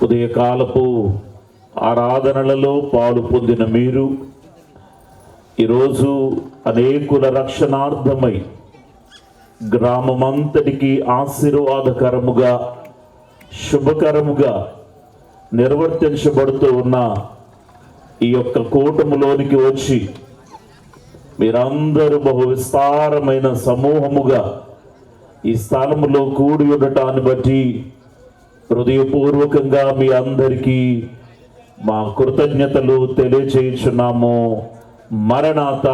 ఉదయకాలపు ఆరాధనలలో పాలు పొందిన మీరు ఈరోజు అనేకుల రక్షణార్థమై గ్రామమంతటికి ఆశీర్వాదకరముగా శుభకరముగా నిర్వర్తించబడుతూ ఉన్న ఈ యొక్క కూటములోనికి వచ్చి మీరందరూ బహు విస్తారమైన సమూహముగా ఈ స్థలములో కూడి ఉండటాన్ని బట్టి హృదయపూర్వకంగా మీ అందరికీ మా కృతజ్ఞతలు తెలియచేయుచున్నాము. మరణాత.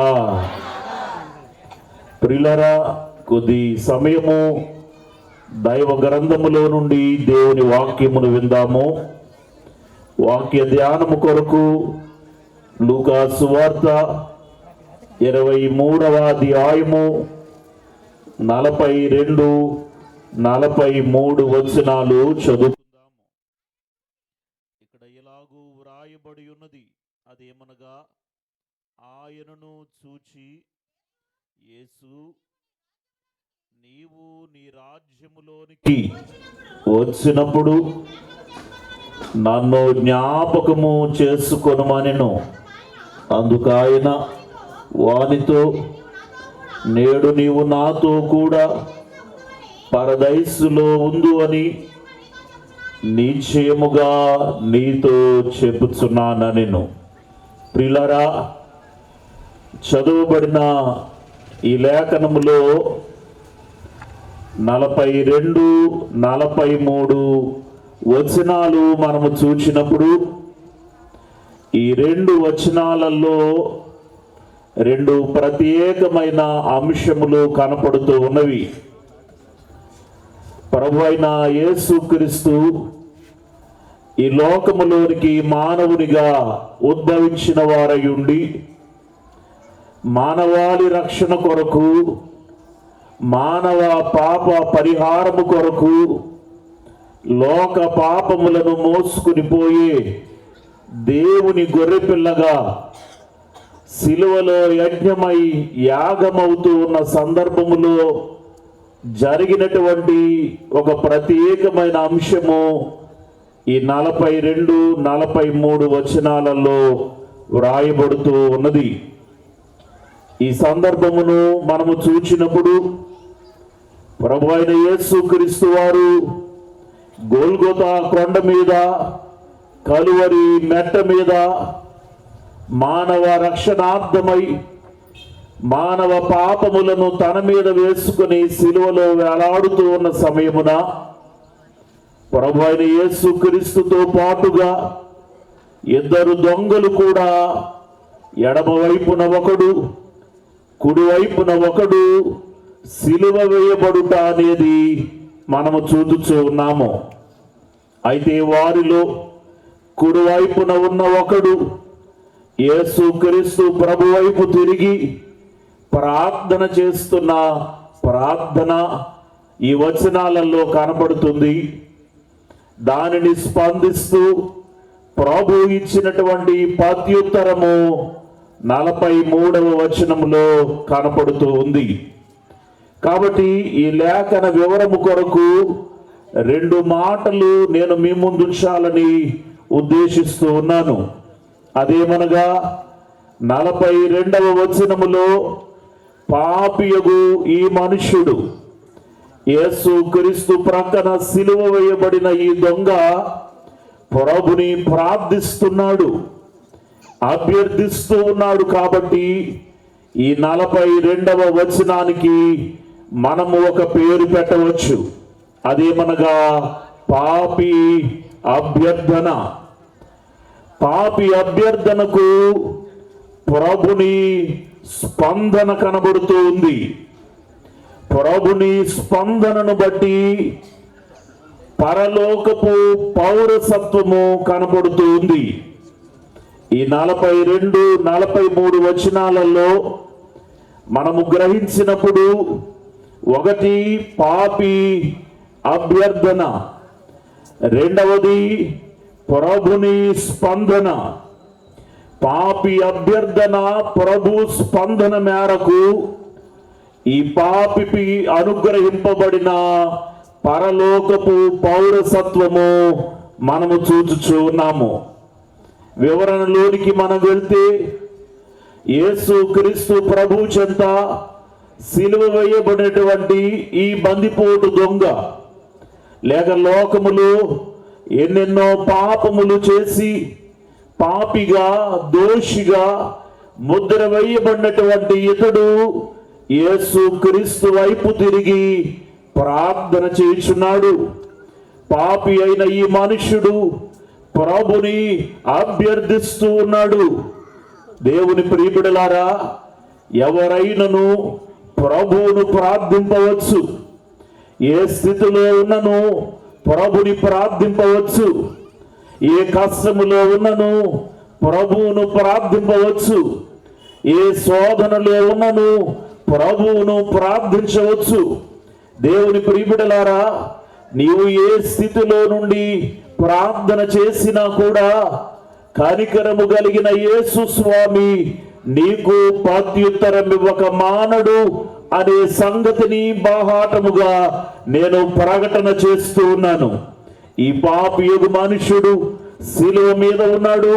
ప్రియులారా, కొద్ది సమయము దైవ గ్రంథములో నుండి దేవుని వాక్యమును విందాము. వాక్య ధ్యానము కొరకు లూకా సువార్త 23వ అధ్యాయము 42, 43 వచనాలు చదువుకుందాము. ఇక్కడ ఎలాగూ వ్రాయబడి ఉన్నది, అదేమనగా, ఆయనను చూచి యేసు, నీవు నీ రాజ్యములోనికి వచ్చినప్పుడు నన్ను జ్ఞాపకము చేసుకొనుమనెను. అందుకాయన వానితో, నేడు నీవు నాతో కూడా పరదైసులో ఉందు అని నిశ్చయముగా నీతో చెప్పుచున్నానెను. ప్రియులారా, చదువుబడిన ఈ లేఖనములో 42, 43 వచనాలు మనము చూచినప్పుడు ఈ 2 వచనాలలో 2 ప్రత్యేకమైన అంశములు కనపడుతూ ఉన్నవి. ప్రభువైన యేసుక్రీస్తు ఈ లోకములోనికి మానవునిగా ఉద్భవించిన వారయుండి మానవాళి రక్షణ కొరకు, మానవ పాప పరిహారము కొరకు లోక పాపములను మోసుకుని పోయే దేవుని గొర్రెపిల్లగా సిలువలో యజ్ఞమై యాగమవుతూ ఉన్న సందర్భములో జరిగినటువంటి ఒక ప్రత్యేకమైన అంశము ఈ 42, 43 వచనాలలో వ్రాయబడుతూ ఉన్నది. ఈ సందర్భమును మనము చూచినప్పుడు ప్రభువైన యేసుక్రీస్తు వారు గోల్గొతా కొండ మీద, కలువరి మెట్ట మీద మానవ రక్షణార్థమై మానవ పాపములను తన మీద వేసుకుని సిలువలో వేలాడుతూ ఉన్న సమయమున ప్రభువైన యేసుక్రీస్తుతో పాటుగా 2 దొంగలు కూడా ఎడమ వైపున ఒకడు, కుడి వైపున ఒకడు సిలువ వేయబడుట అనేది మనము చూస్తూ ఉన్నాము. అయితే వారిలో కుడి వైపున ఉన్న ఒకడు యేసుక్రీస్తు ప్రభు వైపు తిరిగి ప్రార్థన చేస్తున్న ప్రార్థన ఈ వచనాలలో కనపడుతుంది. దానిని స్పందిస్తూ ప్రభు ఇచ్చినటువంటి ప్రత్యుత్తరము 43వ వచనములో కనపడుతూ ఉంది. కాబట్టి ఈ లేఖన వివరము కొరకు 2 మాటలు నేను మీ ముందుంచాలని ఉద్దేశిస్తూ ఉన్నాను. అదేమనగా 42వ వచనములో పాపియగు ఈ మనుష్యుడు, యేసుక్రీస్తు ప్రక్కన సిలువ వేయబడిన ఈ దొంగ ప్రభుని ప్రార్థిస్తున్నాడు, అభ్యర్థిస్తూ ఉన్నాడు. కాబట్టి ఈ 42వ వచనానికి మనము ఒక పేరు పెట్టవచ్చు. అదేమనగా పాపి అభ్యర్థన. పాపి అభ్యర్థనకు ప్రభుని స్పందన కనబడుతూ ఉంది. ప్రభుని స్పందనను బట్టి పరలోకపు పౌరసత్వము కనబడుతూ ఉంది. ఈ 42, 43 వచనాలలో మనము గ్రహించినప్పుడు, ఒకటి పాపి అభ్యర్థన, రెండవది ప్రభుని స్పందన. పాపి అభ్యర్థన, ప్రభు స్పందన మేరకు ఈ పాపికి అనుగ్రహింపబడిన పరలోకపు పౌరసత్వము మనము చూచుచూ ఉన్నాము. వివరణలోనికి మనం వెళ్తే యేసు క్రీస్తు ప్రభు చెంత సిలువ వేయబడినటువంటి ఈ బందిపోటు దొంగ లేక లోకములో ఎన్నెన్నో పాపములు చేసి పాపిగా దోషిగా ముద్ర వేయబడినటువంటి ఇతడు యేసు క్రీస్తు వైపు తిరిగి ప్రార్థన చేయుచున్నాడు. పాపి అయిన ఈ మనుష్యుడు ప్రభుని అభ్యర్థిస్తూ ఉన్నాడు. దేవుని ప్రియబిడలారా, ఎవరైనను ప్రభువును ప్రార్థింపవచ్చు. ఏ స్థితిలో ఉన్నను ప్రభుని ప్రార్థింపవచ్చు. ఏ కష్టములో ఉన్నను ప్రభువును ప్రార్థింపవచ్చు. ఏ శోధనలో ఉన్నను ప్రభువును ప్రార్థించవచ్చు. దేవుని ప్రియబిడలారా, నీవు ఏ స్థితిలో నుండి ప్రార్థన చేసినా కూడా కనికరము కలిగిన యేసు స్వామి నీకు ప్రత్యుత్తరం ఇవ్వక మానడు అనే సంగతిని బాహాటముగా నేను ప్రకటన చేస్తూ ఉన్నాను. ఈ పాపియుగు మనుష్యుడు శిలువ మీద ఉన్నాడు,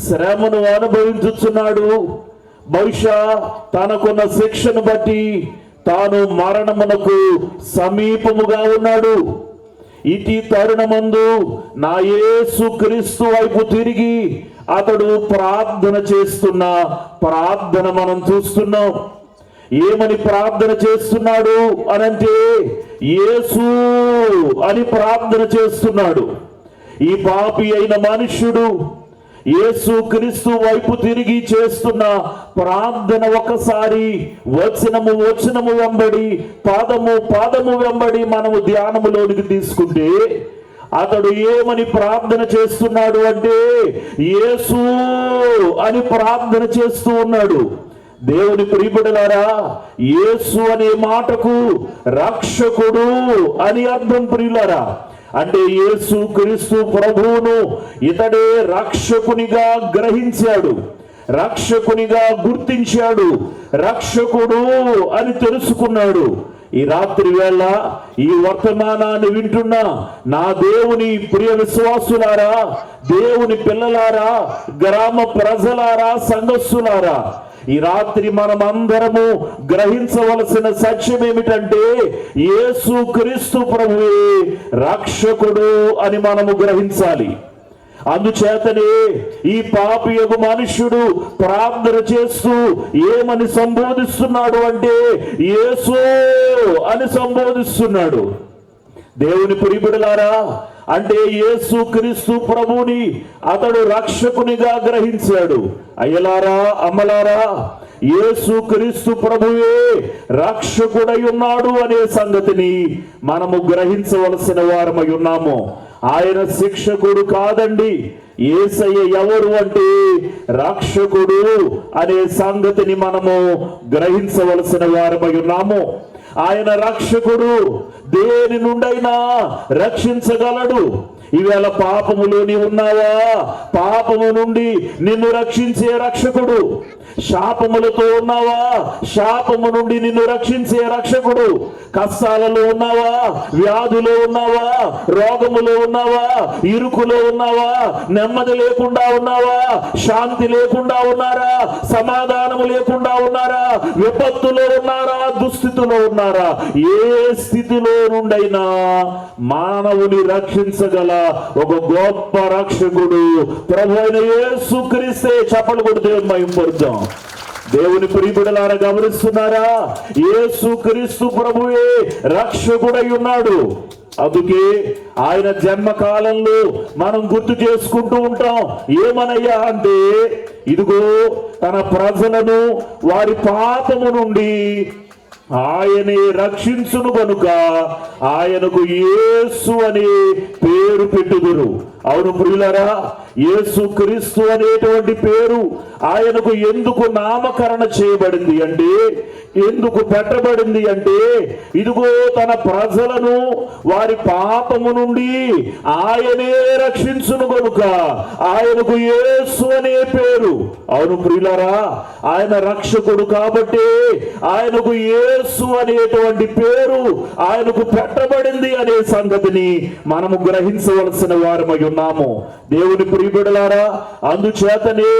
శ్రమను అనుభవించుచున్నాడు. బహుశా తనకున్న శిక్షను బట్టి తాను మరణమునకు సమీపముగా ఉన్నాడు. ఇటీ తరుణమందు నా యేసు క్రీస్తు వైపు తిరిగి అతడు ప్రార్థన చేస్తున్న ప్రార్థన మనం చూస్తున్నాం. ఏమని ప్రార్థన చేస్తున్నాడు అనంటే యేసు అని ప్రార్థన చేస్తున్నాడు. ఈ పాపి అయిన మనుష్యుడు యేసు క్రీస్తు వైపు తిరిగి చేస్తున్న ప్రార్థన ఒకసారి వచనము వెంబడి పాదము వెంబడి మనము ధ్యానములోనికి తీసుకుంటే అతడు ఏమని ప్రార్థన చేస్తున్నాడు అంటే యేసు అని ప్రార్థన చేస్తూ ఉన్నాడు. దేవుని ప్రియబిడలారా, యేసు అనే మాటకు రక్షకుడు అని అర్థం. ప్రియులారా, అంటే యేసు క్రీస్తు ప్రభువును ఇతడే రక్షకునిగా గ్రహించాడు, రక్షకునిగా గుర్తించాడు, రక్షకుడు అని తెలుసుకున్నాడు. ఈ రాత్రి వేళ ఈ వర్తమానాన్ని వింటున్న నా దేవుని ప్రియ విశ్వాసులారా, దేవుని పిల్లలారా, గ్రామ ప్రజలారా, సంఘస్థులారా, ఈ రాత్రి మనం అందరము గ్రహించవలసిన సత్యం ఏమిటంటే యేసు క్రీస్తు ప్రభువే రక్షకుడు అని మనము గ్రహించాలి. అందుచేతనే ఈ పాపియగు మనుష్యుడు ప్రార్థన చేస్తూ ఏమని సంబోధిస్తున్నాడు అంటే యేసు అని సంబోధిస్తున్నాడు. దేవుని ప్రియబిడలారా, అంటే యేసు క్రీస్తు ప్రభుని అతడు రక్షకునిగా గ్రహించాడు. అయ్యలారా, అమ్మలారా, యేసు క్రీస్తు ప్రభువే రక్షకుడై ఉన్నాడు అనే సంగతిని మనము గ్రహించవలసిన వారమై ఉన్నాము. ఆయన శిక్షకుడు కాదండి. యేసయ్య ఎవరు అంటే రక్షకుడు అనే సంగతిని మనము గ్రహించవలసిన వారమై ఉన్నాము. ఆయన రక్షకుడు, దేని నుండైనా రక్షించగలడు. ఈవేళ పాపములో నీవు ఉన్నావా? పాపము నుండి నిన్ను రక్షించే రక్షకుడు. శాపములతో ఉన్నావా? శాపము నుండి నిన్ను రక్షించే రక్షకుడు. కష్టాలలో ఉన్నావా? వ్యాధులో ఉన్నావా? రోగములో ఉన్నావా? ఇరుకులో ఉన్నావా? నెమ్మది లేకుండా ఉన్నావా? శాంతి లేకుండా ఉన్నారా? సమాధానము లేకుండా ఉన్నారా? విపత్తులో ఉన్నారా? దుస్థితిలో ఉన్నారా? ఏ స్థితిలో నుండైనా మానవుని రక్షించగల ఒక గొప్ప రక్షకుడు ప్రభు అయిన యేసు క్రీస్తే. చప్పలు కొట్టి దేవుని మహిమపరుద్దాం. దేవుని ప్రియబిడలారా, గమనిస్తున్నారా? యేసు క్రీస్తు ప్రభువే రక్షకుడై ఉన్నాడు. అందుకే ఆయన జన్మకాలంలో మనం గుర్తు చేసుకుంటూ ఉంటాం. ఏమనయ్యా అంటే, ఇదిగో తన ప్రజలను వారి పాపము నుండి ఆయనే రక్షించును గనుక ఆయనకు యేసు అనే పేరు పెట్టుదురు. అవును ప్రియులారా, యేసు క్రీస్తు అనేటువంటి పేరు ఆయనకు ఎందుకు నామకరణ చేయబడింది అంటే, ఎందుకు పెట్టబడింది అంటే, ఇదిగో తన ప్రజలను వారి పాపము నుండి ఆయనే రక్షించును గనుక ఆయనకు యేసు అనే పేరు. అవును ప్రియులారా, ఆయన రక్షకుడు కాబట్టి ఆయనకు యేసు అనేటువంటి పేరు ఆయనకు పెట్టబడింది అనే సంగతిని మనము గ్రహించవలసిన వారమై ఉన్నాము. దేవుని ప్రియబిడ్డలారా, అందుచేతనే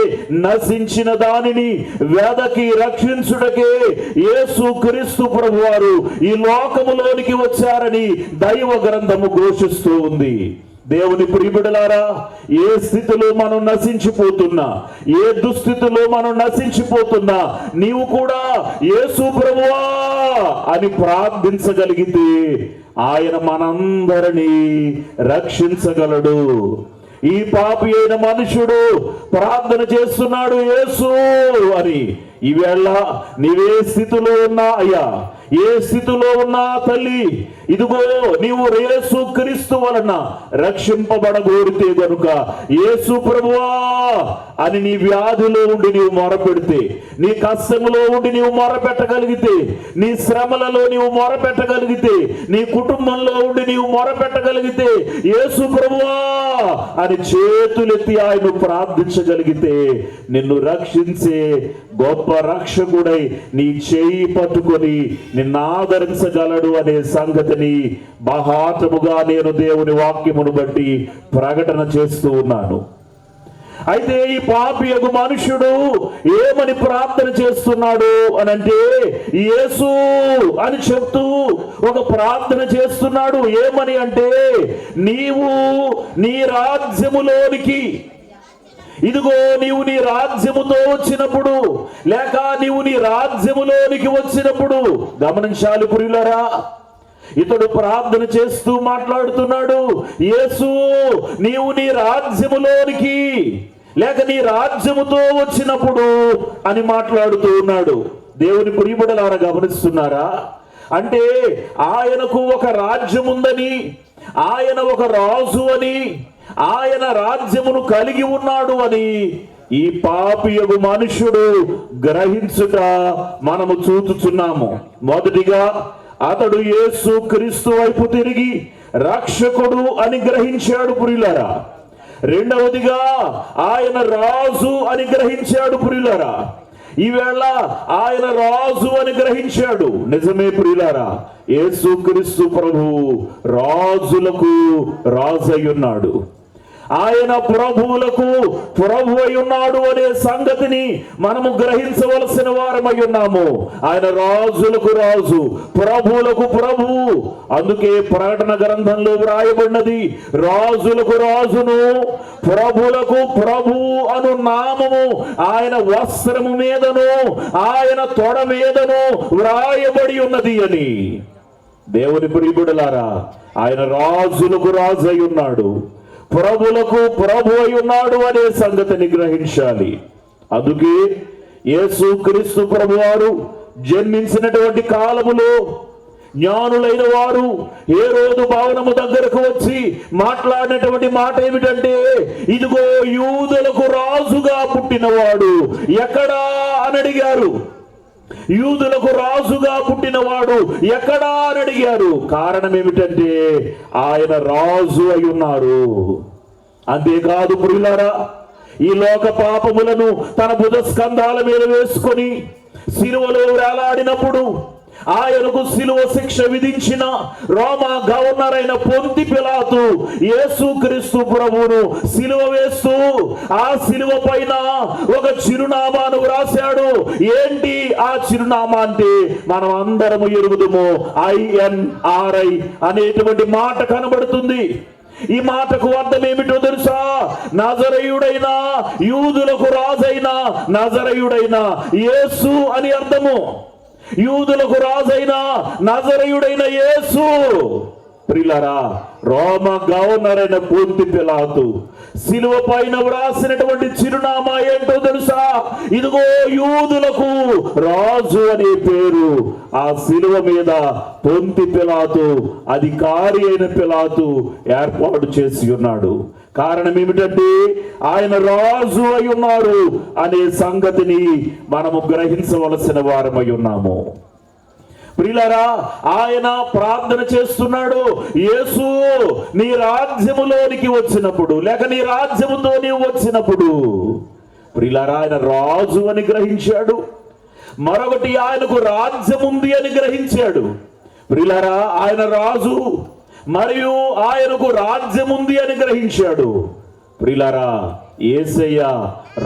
నశించిన దానిని వెదకి రక్షించుటకే యేసు క్రీస్తు ప్రభువారు ఈ లోకములోనికి వచ్చారని దైవ గ్రంథము ఘోషిస్తూ ఉంది. దేవుని ప్రియబిడ్డలారా, ఏ స్థితిలో మనం నశించిపోతున్నా, ఏ దుస్థితిలో మనం నశించిపోతున్నా, నీవు కూడా యేసు ప్రభువా అని ప్రార్థించగలిగితే ఆయన మనందరినీ రక్షించగలడు. ఈ పాపి అయిన మనుషుడు ప్రార్థన చేస్తున్నాడు యేసు అని. ఈవేళ నీవే స్థితిలో ఉన్నా అయ్యా, ఏ స్థితిలో ఉన్నా తల్లి, ఇదిగో నీవు యేసు క్రీస్తు వలన రక్షింపబడగోరితే గనుక యేసు ప్రభువా అని నీ వ్యాధిలో ఉండి నీవు మొరపెడితే, నీ కష్టములో ఉండి నీవు మొరపెట్టగలిగితే, నీ శ్రమలలో నీవు మొరపెట్టగలిగితే, నీ కుటుంబంలో ఉండి నీవు మొరపెట్టగలిగితే, యేసు ప్రభువా అని చేతులెత్తి ఆయన ప్రార్థించగలిగితే నిన్ను రక్షించే గొప్ప రక్షకుడై నీ చేయి పట్టుకొని నిన్ను ఆదరించగలడు అనే సంగతిని బహాటముగా నేను దేవుని వాక్యమును బట్టి ప్రకటన చేస్తూ ఉన్నాను. అయితే ఈ పాపియగు మనుషుడు ఏమని ప్రార్థన చేస్తున్నాడు అనంటే, యేసు అని చెప్తూ ఒక ప్రార్థన చేస్తున్నాడు. ఏమని అంటే, నీవు నీ రాజ్యములోనికి, ఇదిగో నీవు నీ రాజ్యముతో వచ్చినప్పుడు, లేక నీవు నీ రాజ్యములోనికి వచ్చినప్పుడు, గమనించాలి ప్రియులారా, ఇతడు ప్రార్థన చేస్తూ మాట్లాడుతున్నాడు. యేసు నీవు నీ రాజ్యములోనికి లేక నీ రాజ్యముతో వచ్చినప్పుడు అని మాట్లాడుతూ ఉన్నాడు. దేవుని ప్రియబిడ్డలారా, గమనిస్తున్నారా? అంటే ఆయనకు ఒక రాజ్యం ఉందని, ఆయన ఒక రాజు అని, ఆయన రాజ్యమును కలిగి ఉన్నాడు అని ఈ పాపియగు మనుష్యుడు గ్రహించుట మనము చూచుచున్నాము. మొదటిగా అతడు యేసు క్రీస్తు వైపు తిరిగి రక్షకుడు అని గ్రహించాడు ప్రియులారా. రెండవదిగా ఆయన రాజు అని గ్రహించాడు ప్రియులారా. ఈవేళ ఆయన రాజు అని గ్రహించాడు. నిజమే ప్రియులారా, యేసు క్రీస్తు ప్రభు రాజులకు రాజు అయి ఉన్నాడు. ఆయన ప్రభువులకు ప్రభు అయి ఉన్నాడు అనే సంగతిని మనము గ్రహించవలసిన వారమై ఉన్నాము. ఆయన రాజులకు రాజు, ప్రభువులకు ప్రభువు. అందుకే ప్రకటన గ్రంథంలో వ్రాయబడినది, రాజులకు రాజును ప్రభువులకు ప్రభువు అను నామము ఆయన వస్త్రము మీదను ఆయన తొడ మీదను వ్రాయబడి ఉన్నది అని. దేవుని ప్రియబిడ్డలారా, ఆయన రాజులకు రాజు అయి ఉన్నాడు, ప్రభులకు ప్రభు అయి ఉన్నాడు అనే సంగతిని గ్రహించాలి. అందుకే యేసు క్రీస్తు ప్రభు వారు జన్మించినటువంటి కాలములో జ్ఞానులైన వారు హేరోదు భవనము దగ్గరకు వచ్చి మాట్లాడినటువంటి మాట ఏమిటంటే, ఇదిగో యూదులకు రాజుగా పుట్టినవాడు ఎక్కడా అని అడిగారు. యూదులకు రాజుగా పుట్టినవాడు ఎక్కడా అని అడిగారు. కారణం ఏమిటంటే ఆయన రాజు అయి ఉన్నారు. అంతేకాదు ప్రియులారా, ఈ లోక పాపములను తన భుజ స్కంధాల మీద వేసుకొని సిలువలో వేలాడినప్పుడు ఆయనకు సిలువ శిక్ష విధించిన రోమా గవర్నర్ అయిన పొంతి పిలాతు యేసు క్రీస్తు ప్రభువును సిలువ వేస్తూ ఆ సిలువ పైన ఒక చిరునామాను వ్రాశాడు. ఏంటి ఆ చిరునామా అంటే మనం అందరము ఎరుగుదుము, INRI అనేటువంటి మాట కనబడుతుంది. ఈ మాటకు అర్థం ఏమిటో తెలుసా? నజరేయుడైన, యూదులకు రాజైన నజరేయుడైన యేసు అని అర్థము. యూదులకు రాజైన నజరేయుడైన యేసు. ప్రియులారా, రోమ గవర్నర్ అయిన పొంతి పిలాతు సిలువ పైన వ్రాసినటువంటి చిరునామా ఏంటో తెలుసా? ఇదిగో యూదులకు రాజు అనే పేరు ఆ సిలువ మీద పొంతి పిలాతు, అధికారి అయిన పిలాతు ఏర్పాటు చేసి ఉన్నాడు. కారణం ఏమిటంటే ఆయన రాజు అయి ఉన్నారు అనే సంగతిని మనము గ్రహించవలసిన వారమై ఉన్నాము. ప్రియులారా, ఆయన ప్రార్థన చేస్తున్నాడు. యేసు నీ రాజ్యములోనికి వచ్చినప్పుడు, లేక నీ రాజ్యముతో నీవు వచ్చినప్పుడు, ప్రియులారా ఆయన రాజు అని గ్రహించాడు. మరొకటి ఆయనకు రాజ్యం ఉంది అని గ్రహించాడు. ప్రియులారా, ఆయన రాజు మరియు ఆయనకు రాజ్యం ఉంది అని గ్రహించాడు. ప్రియులారా, యేసయ్య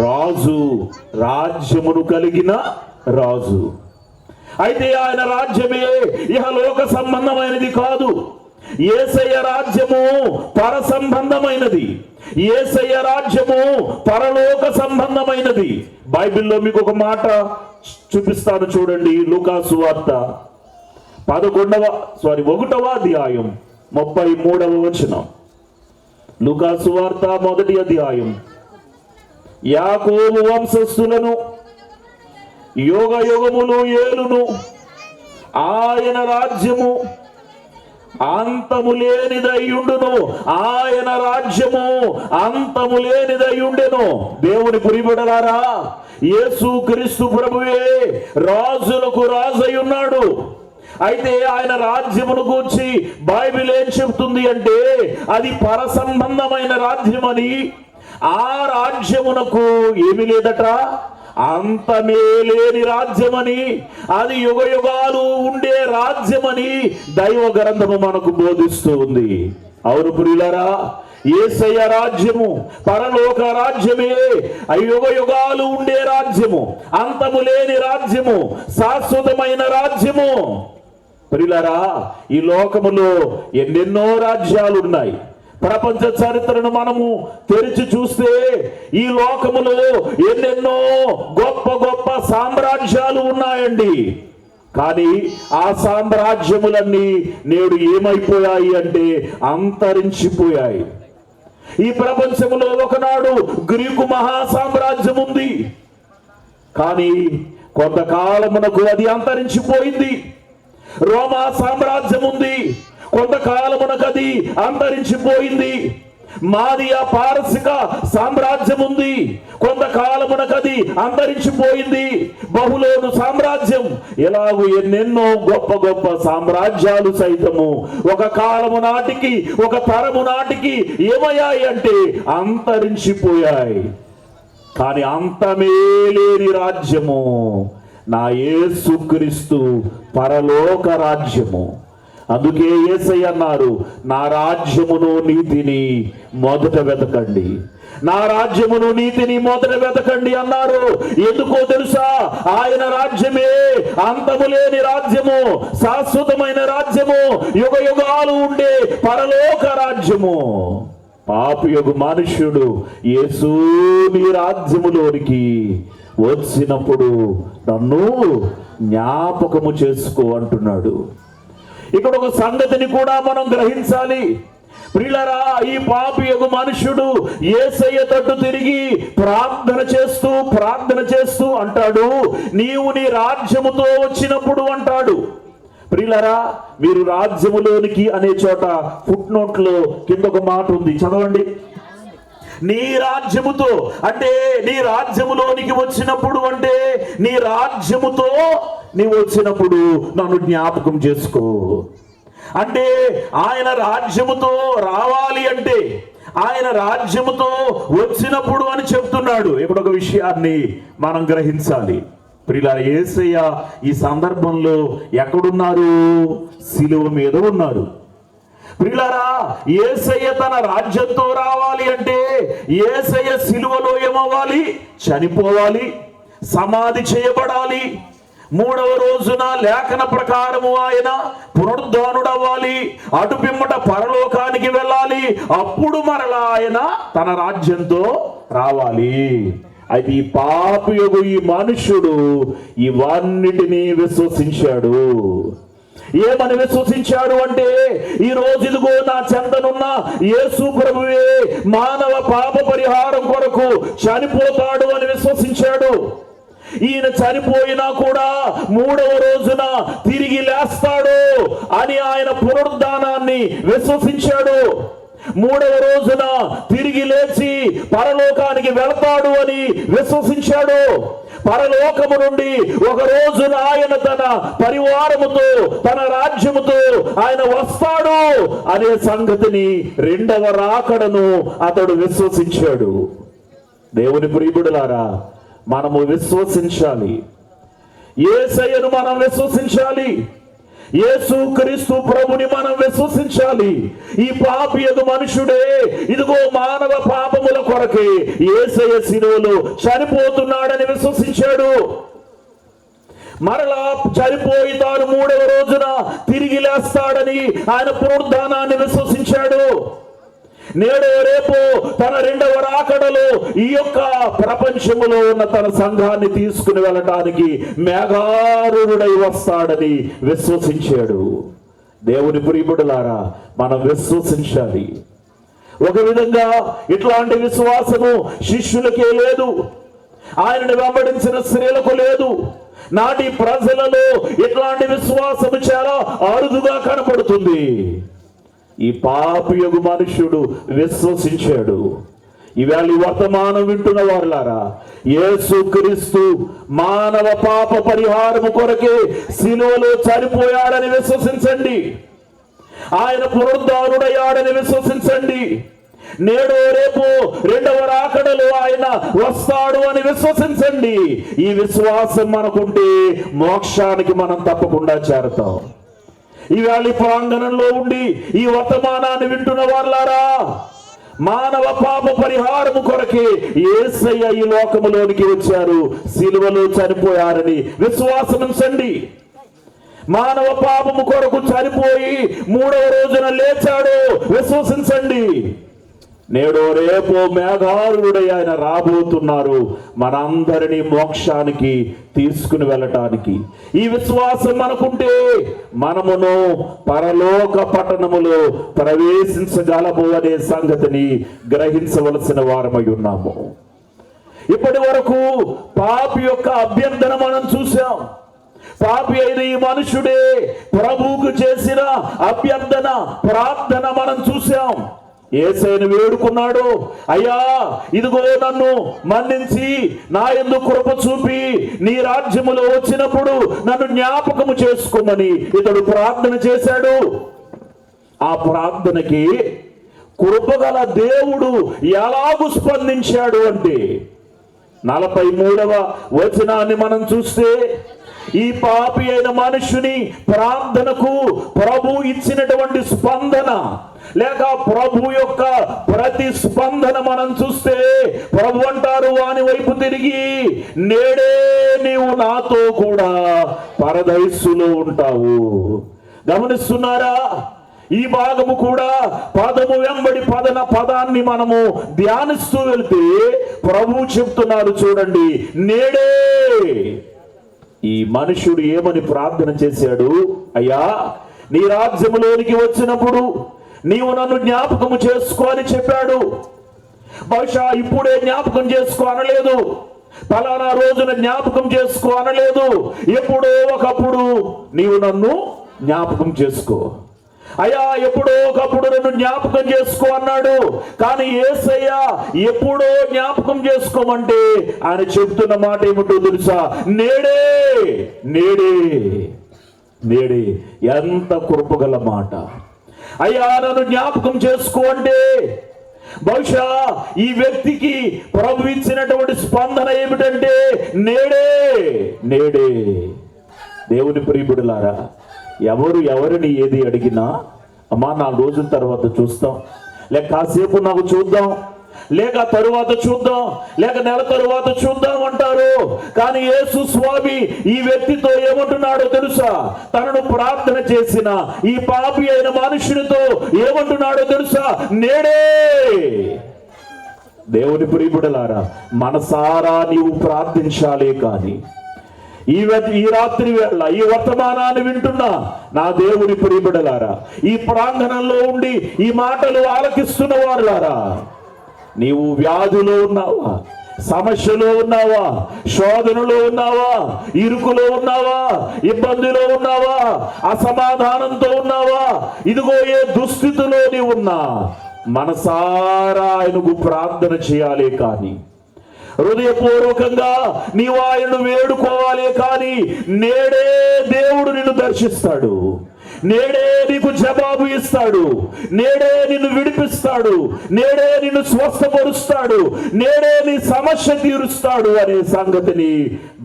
రాజు, రాజ్యమును కలిగిన రాజు. అయితే ఆయన రాజ్యమే ఇహలోక సంబంధమైనది కాదు. యేసయ్య రాజ్యము పర సంబంధమైనది. యేసయ్య రాజ్యము పరలోక సంబంధమైనది. బైబిల్లో మీకు ఒక మాట చూపిస్తాను చూడండి. లూకాసు వార్త 1వ అధ్యాయం 33వ వచనం. లూకాసు వార్త 1వ అధ్యాయం. యాకోబు వంశస్థులను యుగ యుగములు ఏలును, ఆయన రాజ్యము అంతము లేనిదయ్యుండును. ఆయన రాజ్యము అంతము లేనిదయ్యుండెను. దేవుని ప్రియబిడ్డలారా, యేసు క్రీస్తు ప్రభువే రాజులకు రాజై ఉన్నాడు. అయితే ఆయన రాజ్యమును గూర్చి బైబిల్ ఏం చెబుతుంది అంటే అది పర సంబంధమైన రాజ్యమని, ఆ రాజ్యమునకు ఏమి లేదట, అంతమే లేని రాజ్యమని, అది యుగ యుగాలు ఉండే రాజ్యమని దైవ గ్రంథము మనకు బోధిస్తూ ఉంది. అవును ప్రియులారా, యేసయ్య రాజ్యము పరలోక రాజ్యమే, యుగ యుగాలు ఉండే రాజ్యము, అంతము లేని రాజ్యము, శాశ్వతమైన రాజ్యము. ప్రియులారా, ఈ లోకములో ఎన్నెన్నో రాజ్యాలు ఉన్నాయి. ప్రపంచ చరిత్రను మనము తెరిచి చూస్తే ఈ లోకములో ఎన్నెన్నో గొప్ప గొప్ప సామ్రాజ్యాలు ఉన్నాయండి. కానీ ఆ సామ్రాజ్యములన్నీ నేడు ఏమైపోయాయి అంటే అంతరించిపోయాయి. ఈ ప్రపంచంలో ఒకనాడు గ్రీకు మహాసామ్రాజ్యం ఉంది, కానీ కొంతకాలమునకు అది అంతరించిపోయింది. రోమా సామ్రాజ్యం ఉంది, కొంతకాలమునకు అది అంతరించిపోయింది. మాదియా పారసిక సామ్రాజ్యం ఉంది, కొంతకాలమునకు అది అంతరించిపోయింది. బహుళోను సామ్రాజ్యం, ఎలాగూ ఎన్నెన్నో గొప్ప గొప్ప సామ్రాజ్యాలు సైతము ఒక కాలము నాటికి, ఒక తరము నాటికి ఏమయ్యాయి అంటే అంతరించిపోయాయి. కానీ అంతమే లేని రాజ్యము నా యేసుక్రీస్తు పరలోక రాజ్యము. అందుకే యేసయ్య అన్నారు, నా రాజ్యమును నీతిని మొదట వెతకండి, నా రాజ్యమును నీతిని మొదట వెతకండి అన్నారు. ఎందుకో తెలుసా? ఆయన రాజ్యమే అంతము లేని రాజ్యము, శాశ్వతమైన రాజ్యము, యుగ యుగాలు ఉండే పరలోక రాజ్యము. పాపియగు మనుష్యుడు యేసుని రాజ్యములోనికి వచ్చినప్పుడు నన్ను జ్ఞాపకము చేసుకో అంటున్నాడు. ఇక్కడ ఒక సంగతిని కూడా మనం గ్రహించాలి. ప్రియులారా, ఈ పాపియగు మనుష్యుడు యేసయ్య తట్టు తిరిగి ప్రార్థన చేస్తూ అంటాడు, నీవు నీ రాజ్యముతో వచ్చినప్పుడు అంటాడు. ప్రియులారా, మీరు రాజ్యములోనికి అనే చోట ఫుట్ నోట్ లో కింద ఒక మాట ఉంది, చదవండి. నీ రాజ్యముతో అంటే నీ రాజ్యములోనికి వచ్చినప్పుడు అంటే నీ రాజ్యముతో నీవు వచ్చినప్పుడు నన్ను జ్ఞాపకం చేసుకో అంటే ఆయన రాజ్యముతో రావాలి అంటే ఆయన రాజ్యముతో వచ్చినప్పుడు అని చెప్తున్నాడు. ఇప్పుడు ఒక విషయాన్ని మనం గ్రహించాలి. ప్రియులారా, యేసయ్య ఈ సందర్భంలో ఎక్కడున్నారు? శిలువ మీద ఉన్నారు. ప్రియులారా, యేసయ్య తన రాజ్యంతో రావాలి అంటే యేసయ్య శిలువలో ఏమవ్వాలి? చనిపోవాలి, సమాధి చేయబడాలి. 3వ రోజున లేఖన ప్రకారము ఆయన పునరుద్ధానుడవ్వాలి, అటు పిమ్మట పరలోకానికి వెళ్ళాలి, అప్పుడు మరలా ఆయన తన రాజ్యంతో రావాలి. అయితే ఈ పాపియగు ఈ మనుష్యుడు ఇవన్నిటినీ విశ్వసించాడు. ఏమని విశ్వసించాడు అంటే, ఈ రోజు ఇదిగో నా చెంతనున్న యేసు ప్రభువే మానవ పాప పరిహారం కొరకు చనిపోతాడు అని విశ్వసించాడు. ఈయన చనిపోయినా కూడా 3వ రోజున తిరిగి లేస్తాడు అని ఆయన పునరుద్ధానాన్ని విశ్వసించాడు. 3వ రోజున తిరిగి లేచి పరలోకానికి వెళతాడు అని విశ్వసించాడు. పరలోకము నుండి ఒక రోజున ఆయన తన పరివారముతో తన రాజ్యముతో ఆయన వస్తాడు అనే సంగతిని, 2వ రాకడను అతడు విశ్వసించాడు. దేవుని ప్రియబిడ్డలారా, మనము విశ్వసించాలి. యేసయ్యను మనం విశ్వసించాలి. యేసుక్రీస్తు ప్రభుని మనం విశ్వసించాలి. ఈ పాపియగు మనుషుడే ఇదిగో మానవ పాపముల కొరకే యేసయ్య శిలువలో చనిపోతున్నాడని విశ్వసించాడు. మరలా చనిపోయి తాను 3వ రోజున తిరిగి లేస్తాడని ఆయన పునరుద్ధానాన్ని విశ్వసించాడు. నేడు రేపు తన 2వ రాకడలో ఈ యొక్క ప్రపంచములో ఉన్న తన సంఘాన్ని తీసుకుని వెళ్ళటానికి మేఘారూఢుడై వస్తాడని విశ్వసించాడు. దేవుని ప్రియబిడ్డలారా, మనం విశ్వసించాలి. ఒక విధంగా ఇట్లాంటి విశ్వాసము శిష్యులకే లేదు, ఆయనను వెంబడించిన స్త్రీలకు లేదు. నాటి ప్రజలలో ఇట్లాంటి విశ్వాసము చాలా అరుదుగా కనపడుతుంది. ఈ పాపియగు మనుష్యుడు విశ్వసించాడు. ఈవేళ ఈ వర్తమానం వింటున్న వారులారా, యేసుక్రీస్తు మానవ పాప పరిహారము కొరకే శిలువలో చనిపోయాడని విశ్వసించండి. ఆయన పునరుద్ధానుడయ్యాడని విశ్వసించండి. నేడు రేపు 2వ రాకడలో ఆయన వస్తాడు అని విశ్వసించండి. ఈ విశ్వాసం మనకుంటే మోక్షానికి మనం తప్పకుండా చేరతాం. ఈవేళ ప్రాంగణంలో ఉండి ఈ వర్తమానాన్ని వింటున్న వారులారా, మానవ పాప పరిహారము కొరకే యేసయ్య ఈ లోకములోనికి వచ్చారు, శిలువలో చనిపోయారని విశ్వాసముంచండి. మానవ పాపము కొరకు చనిపోయి 3వ రోజున లేచాడు, విశ్వసించండి. నేడు రేపు మేఘారుడై ఆయన రాబోతున్నారు, మనందరినీ మోక్షానికి తీసుకుని వెళ్ళటానికి. ఈ విశ్వాసం మనకుంటే మనమును పరలోక పట్టణములో ప్రవేశించగలము అనే సంగతిని గ్రహించవలసిన వారమై ఉన్నాము. ఇప్పటి వరకు పాపి యొక్క అభ్యర్థన మనం చూసాం. పాపి అయిన ఈ మనుషుడే ప్రభువుకు చేసిన అభ్యర్థన, ప్రార్థన మనం చూసాం. యేసయ్యను వేడుకున్నాడు, అయ్యా ఇదిగో నన్ను మన్నించి నా యందు కృప చూపి నీ రాజ్యములో వచ్చినప్పుడు నన్ను జ్ఞాపకము చేసుకోమని ఇతడు ప్రార్థన చేశాడు. ఆ ప్రార్థనకి కృపగల దేవుడు ఎలాగూ స్పందించాడు అంటే 43వ వచనాన్ని మనం చూస్తే, ఈ పాపి అయిన మనుషుని ప్రార్థనకు ప్రభు ఇచ్చినటువంటి స్పందన లేక ప్రభు యొక్క ప్రతిస్పందన మనం చూస్తే, ప్రభు అంటారు వాని వైపు తిరిగి, నేడే నీవు నాతో కూడా పరదైస్సులో ఉంటావు. గమనిస్తున్నారా? ఈ భాగము కూడా పదము వెంబడి పదాన్ని మనము ధ్యానిస్తూ వెళ్తే ప్రభు చెప్తున్నారు, చూడండి, నేడే. ఈ మనుషుడు ఏమని ప్రార్థన చేశాడు? అయ్యా నీ రాజ్యములోనికి వచ్చినప్పుడు నీవు నన్ను జ్ఞాపకము చేసుకో అని చెప్పాడు. బహుశా ఇప్పుడే జ్ఞాపకం చేసుకో అనలేదు, ఫలానా రోజున జ్ఞాపకం చేసుకో అనలేదు. ఎప్పుడో ఒకప్పుడు నీవు నన్ను జ్ఞాపకం చేసుకో, అయ్యా ఎప్పుడో ఒకప్పుడు నన్ను జ్ఞాపకం చేసుకో అన్నాడు. కానీ యేసయ్య ఎప్పుడో జ్ఞాపకం చేసుకోమంటే ఆయన చెప్తున్న మాట ఏమిటో తెలుసా? నేడే, నేడే, నేడే. ఎంత కృపగల మాట! అయ్యా నన్ను జ్ఞాపకం చేసుకో అంటే బహుశా ఈ వ్యక్తికి ప్రభు ఇచ్చినటువంటి స్పందన ఏమిటంటే నేడే, నేడే. దేవుని ప్రియబిడ్డలారా, ఎవరిని ఏది అడిగినా, అమ్మా 4 రోజుల తర్వాత చూస్తాం, లేక కాసేపు నాకు చూద్దాం, లేక తరువాత చూద్దాం, లేక నెల తరువాత చూద్దాం అంటారు. కానీ యేసు స్వామి ఈ వ్యక్తితో ఏమంటున్నాడో తెలుసా? తనను ప్రార్థన చేసిన ఈ పాపి అయిన మనుషునితో ఏమంటున్నాడో తెలుసా? నేడే. దేవుని ప్రియబిడ్డలారా, మనసారా నీవు ప్రార్థించాలే. కానీ ఈ రాత్రి వేళ ఈ వర్తమానాన్ని వింటున్నా నా దేవుని ప్రియబిడ్డలారా, ఈ ప్రాంగణంలో ఉండి ఈ మాటలు ఆలకిస్తున్న వారులారా, నీవు వ్యాధిలో ఉన్నావా? సమస్యలో ఉన్నావా? శోధనలో ఉన్నావా? ఇరుకులో ఉన్నావా? ఇబ్బందిలో ఉన్నావా? అసమాధానంతో ఉన్నావా? ఇదిగో ఏ దుస్థితిలో నీవు ఉన్నా మనసారా ఆయనకు ప్రార్థన చేయాలి. కానీ హృదయపూర్వకంగా నీవు ఆయనను వేడుకోవాలి. కానీ నేడే దేవుడు నిన్ను దర్శిస్తాడు. నేడే నీకు జవాబు ఇస్తాడు, నేడే నిన్ను విడిపిస్తాడు, నేడే నిన్ను స్వస్థపరుస్తాడు, నేడే నీ సమస్య తీరుస్తాడు అనే సంగతిని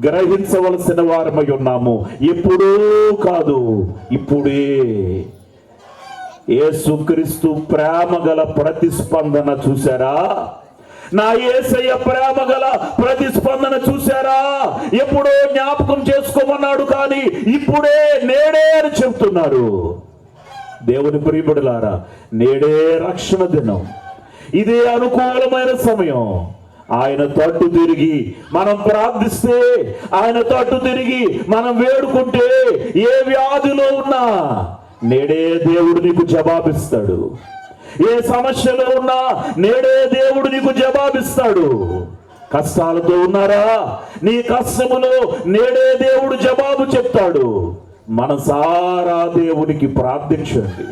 గ్రహించవలసిన వారమై ఉన్నాము. ఎప్పుడూ కాదు, ఇప్పుడే. యేసుక్రీస్తు ప్రేమ గల ప్రతిస్పందన చూశారా? నా యేసయ్య ప్రేమ గల ప్రతిస్పందన చూశారా? ఎప్పుడో జ్ఞాపకం చేసుకోమన్నాడు, కానీ ఇప్పుడే, నేడే అని చెప్తున్నారు. దేవుని ప్రియబిడ్డలారా, నేడే రక్షణ దినం, ఇదే అనుకూలమైన సమయం. ఆయన తట్టు తిరిగి మనం ప్రార్థిస్తే, ఆయన తట్టు తిరిగి మనం వేడుకుంటే, ఏ వ్యాధిలో ఉన్నా నేడే దేవుడు నీకు జవాబిస్తాడు. ఏ సమస్యలో ఉన్నా నేడే దేవుడు నీకు జవాబిస్తాడు. కష్టాలతో ఉన్నారా? నీ కష్టములో నేడే దేవుడు జవాబు చెప్తాడు. మనసారా దేవునికి ప్రార్థించండి,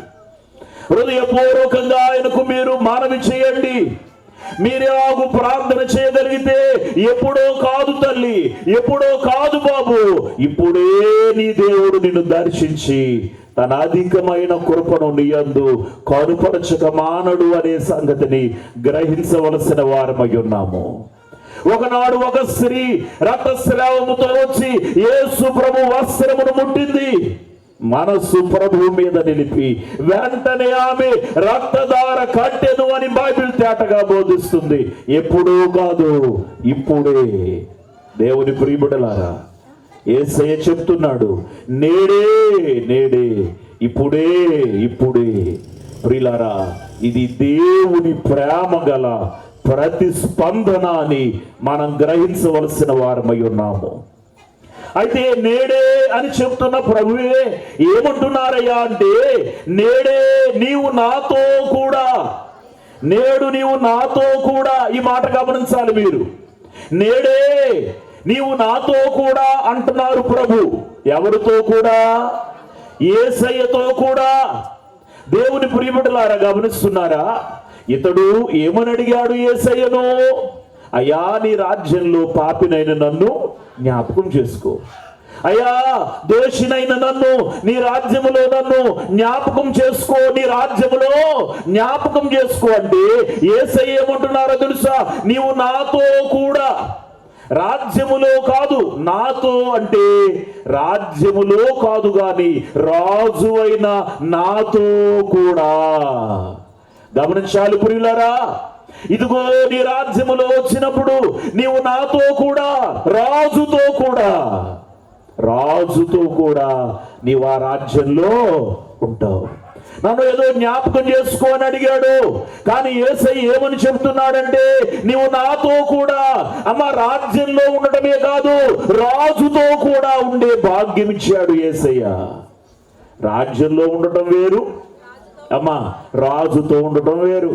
హృదయపూర్వకంగా ఆయనకు మీరు మనవి చేయండి. మీరేగు ప్రార్థన చేయగలిగితే, ఎప్పుడో కాదు తల్లి, ఎప్పుడో కాదు బాబు, ఇప్పుడే నీ దేవుడు నిన్ను దర్శించి తన అధికమైన కృపను నీయందు కనుపరచక మానడు అనే సంగతిని గ్రహించవలసిన వారమై ఉన్నాము. ఒకనాడు ఒక స్త్రీ రక్తస్రావముతో వచ్చి యేసు ప్రభు వస్త్రమును ముట్టింది. మనస్సు ప్రభు మీద నిలిపి వెంటనే ఆమె రక్తధార కట్టెను అని బైబిల్ తేటగా బోధిస్తుంది. ఎప్పుడూ కాదు, ఇప్పుడే. దేవుని ప్రియబిడ్డలారా, యేసయ్య చెప్తున్నాడు, నేడే, నేడే, ఇప్పుడే, ఇప్పుడే. ప్రియులారా, ఇది దేవుని ప్రేమ గల ప్రతిస్పందన అని మనం గ్రహించవలసిన వారమై ఉన్నాము. అయితే నేడే అని చెప్తున్న ప్రభువే ఏమంటున్నారయ్యా అంటే, నేడే నీవు నాతో కూడా, నేడు నీవు నాతో కూడా. ఈ మాట గమనించాలి మీరు. నేడే నీవు నాతో కూడా అంటున్నారు ప్రభు. ఎవరితో కూడా? యేసయ్యతో కూడా. దేవుని ప్రియబిడ్డలారా, గమనిస్తున్నారా? ఇతడు ఏమని అడిగాడు యేసయ్యను? అయ్యా, నీ రాజ్యంలో పాపినైన నన్ను జ్ఞాపకం చేసుకో. అయ్యా, దోషినైన నన్ను నీ రాజ్యములో నన్ను జ్ఞాపకం చేసుకో, నీ రాజ్యములో జ్ఞాపకం చేసుకో అంటే యేసయ్య ఏమంటున్నారో తెలుసా? నీవు నాతో కూడా. రాజ్యములో కాదు, నాతో అంటే రాజ్యములో కాదు గాని రాజు అయిన నాతో కూడా. గమనించాలి ప్రియులారా, ఇదిగో నీ రాజ్యములో వచ్చినప్పుడు నీవు నాతో కూడా, రాజుతో కూడా, రాజుతో కూడా నీవు ఆ రాజ్యంలో ఉంటావు. నన్ను ఏదో జ్ఞాపకం చేసుకో అని అడిగాడు, కానీ యేసయ్య ఏమని చెప్తున్నాడంటే, నీవు నాతో కూడా. అమ్మ, రాజ్యంలో ఉండటమే కాదు, రాజుతో కూడా ఉండే భాగ్యం ఇచ్చాడు యేసయ్య. రాజ్యంలో ఉండటం వేరు, అమ్మా, రాజుతో ఉండటం వేరు.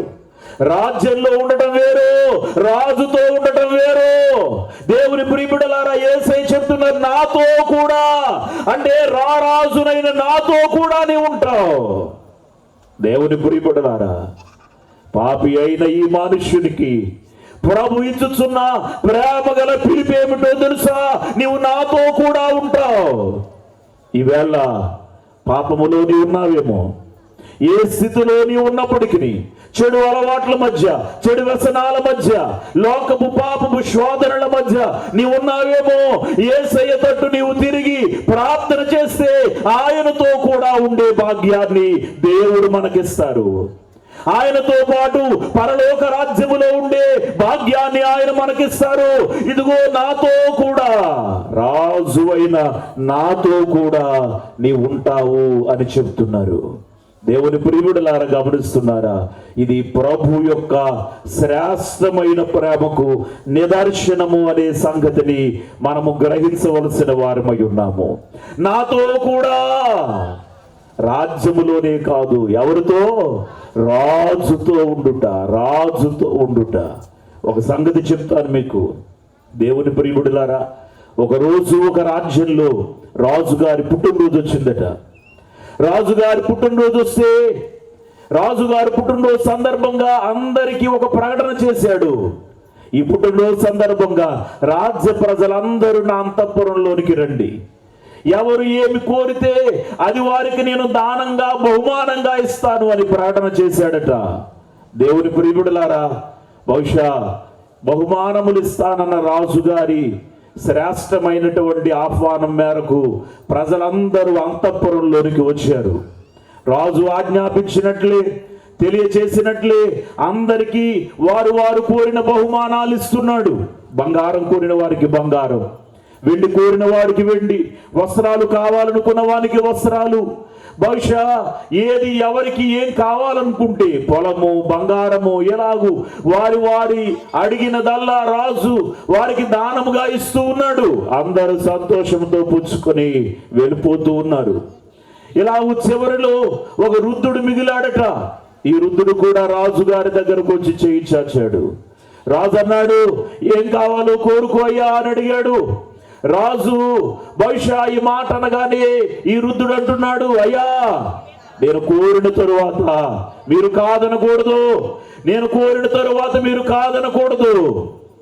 రాజ్యంలో ఉండటం వేరు, రాజుతో ఉండటం వేరు. దేవుని ప్రియబిడ్డలారా, యేసయ్య చెప్తున్నారు, నాతో కూడా అంటే రారాజునైన నాతో కూడా నీవు ఉంటావు. దేవుని ప్రియబిడ్డలారా, పాపి అయిన ఈ మనుష్యునికి ప్రభు ఇచ్చుచున్న ప్రేమ గల పిలిపేమిటో తెలుసా? నీవు నాతో కూడా ఉంటావు. ఈవేళ పాపములో నీవు ఉన్నావేమో, ఏ స్థితిలో నీవు ఉన్నప్పటికీ, చెడు అలవాట్ల మధ్య, చెడు వ్యసనాల మధ్య, లోకపు పాపపు శోధనల మధ్య నీవు ఉన్నావేమో, యేసయ్య తట్టు నీవు తిరిగి ప్రార్థన చేస్తే ఆయనతో కూడా ఉండే భాగ్యాన్ని దేవుడు మనకిస్తారు. ఆయనతో పాటు పరలోక రాజ్యములో ఉండే భాగ్యాన్ని ఆయన మనకిస్తారు. ఇదిగో నాతో కూడా, రాజు అయిన నాతో కూడా నీవు ఉంటావు అని చెప్తున్నారు. దేవుని ప్రియుడులారా, గమనిస్తున్నారా? ఇది ప్రభు యొక్క శ్రేష్టమైన ప్రేమకు నిదర్శనము అనే సంగతిని మనము గ్రహించవలసిన వారమై ఉన్నాము. నాతో కూడా, రాజ్యములోనే కాదు, ఎవరితో? రాజుతో ఉండుట, రాజుతో ఉండుట. ఒక సంగతి చెప్తాను మీకు, దేవుని ప్రియుడులారా. ఒకరోజు ఒక రాజ్యంలో రాజుగారి పుట్టినరోజు వచ్చిందట. రాజుగారి పుట్టినరోజు వస్తే, రాజుగారి పుట్టినరోజు సందర్భంగా అందరికీ ఒక ప్రకటన చేశాడు. ఈ పుట్టినరోజు సందర్భంగా రాజ్య ప్రజలందరూ నా అంతఃపురంలోనికి రండి. ఎవరు ఏమి కోరితే అది వారికి నేను దానంగా బహుమానంగా ఇస్తాను అని ప్రకటన చేశాడట. దేవుని ప్రియబిడ్డలారా, బహుశా బహుమానములు ఇస్తానన్న రాజుగారి శ్రేష్టమైనటువంటి ఆహ్వానం మేరకు ప్రజలందరూ అంతఃపురంలోనికి వచ్చారు. రాజు ఆజ్ఞాపించినట్లే, తెలియచేసినట్లే అందరికీ వారు వారు కోరిన బహుమానాలు ఇస్తున్నాడు. బంగారం కోరిన వారికి బంగారం, వెండి కోరిన వారికి వెండి, వస్త్రాలు కావాలనుకున్న వారికి వస్త్రాలు. బహుశా ఏది ఎవరికి ఏం కావాలనుకుంటే పొలము, బంగారము, ఎలాగూ వారి అడిగినదల్లా రాజు వారికి దానముగా ఇస్తూ ఉన్నాడు. అందరూ సంతోషంతో పుచ్చుకొని వెళ్ళిపోతూ ఉన్నారు. ఇలా చివరిలో ఒక వృద్ధుడు మిగిలాడట. ఈ వృద్ధుడు కూడా రాజు గారి దగ్గరకు వచ్చి చేయి చాచాడు. రాజు అన్నాడు, ఏం కావాలో కోరుకో అయ్యా అని అడిగాడు. రాజు బహుశా ఈ మాట అనగానే ఈ వృద్ధుడు అంటున్నాడు, అయ్యా నేను కోరిన తరువాత మీరు కాదనకూడదు, నేను కోరిన తరువాత మీరు కాదనకూడదు.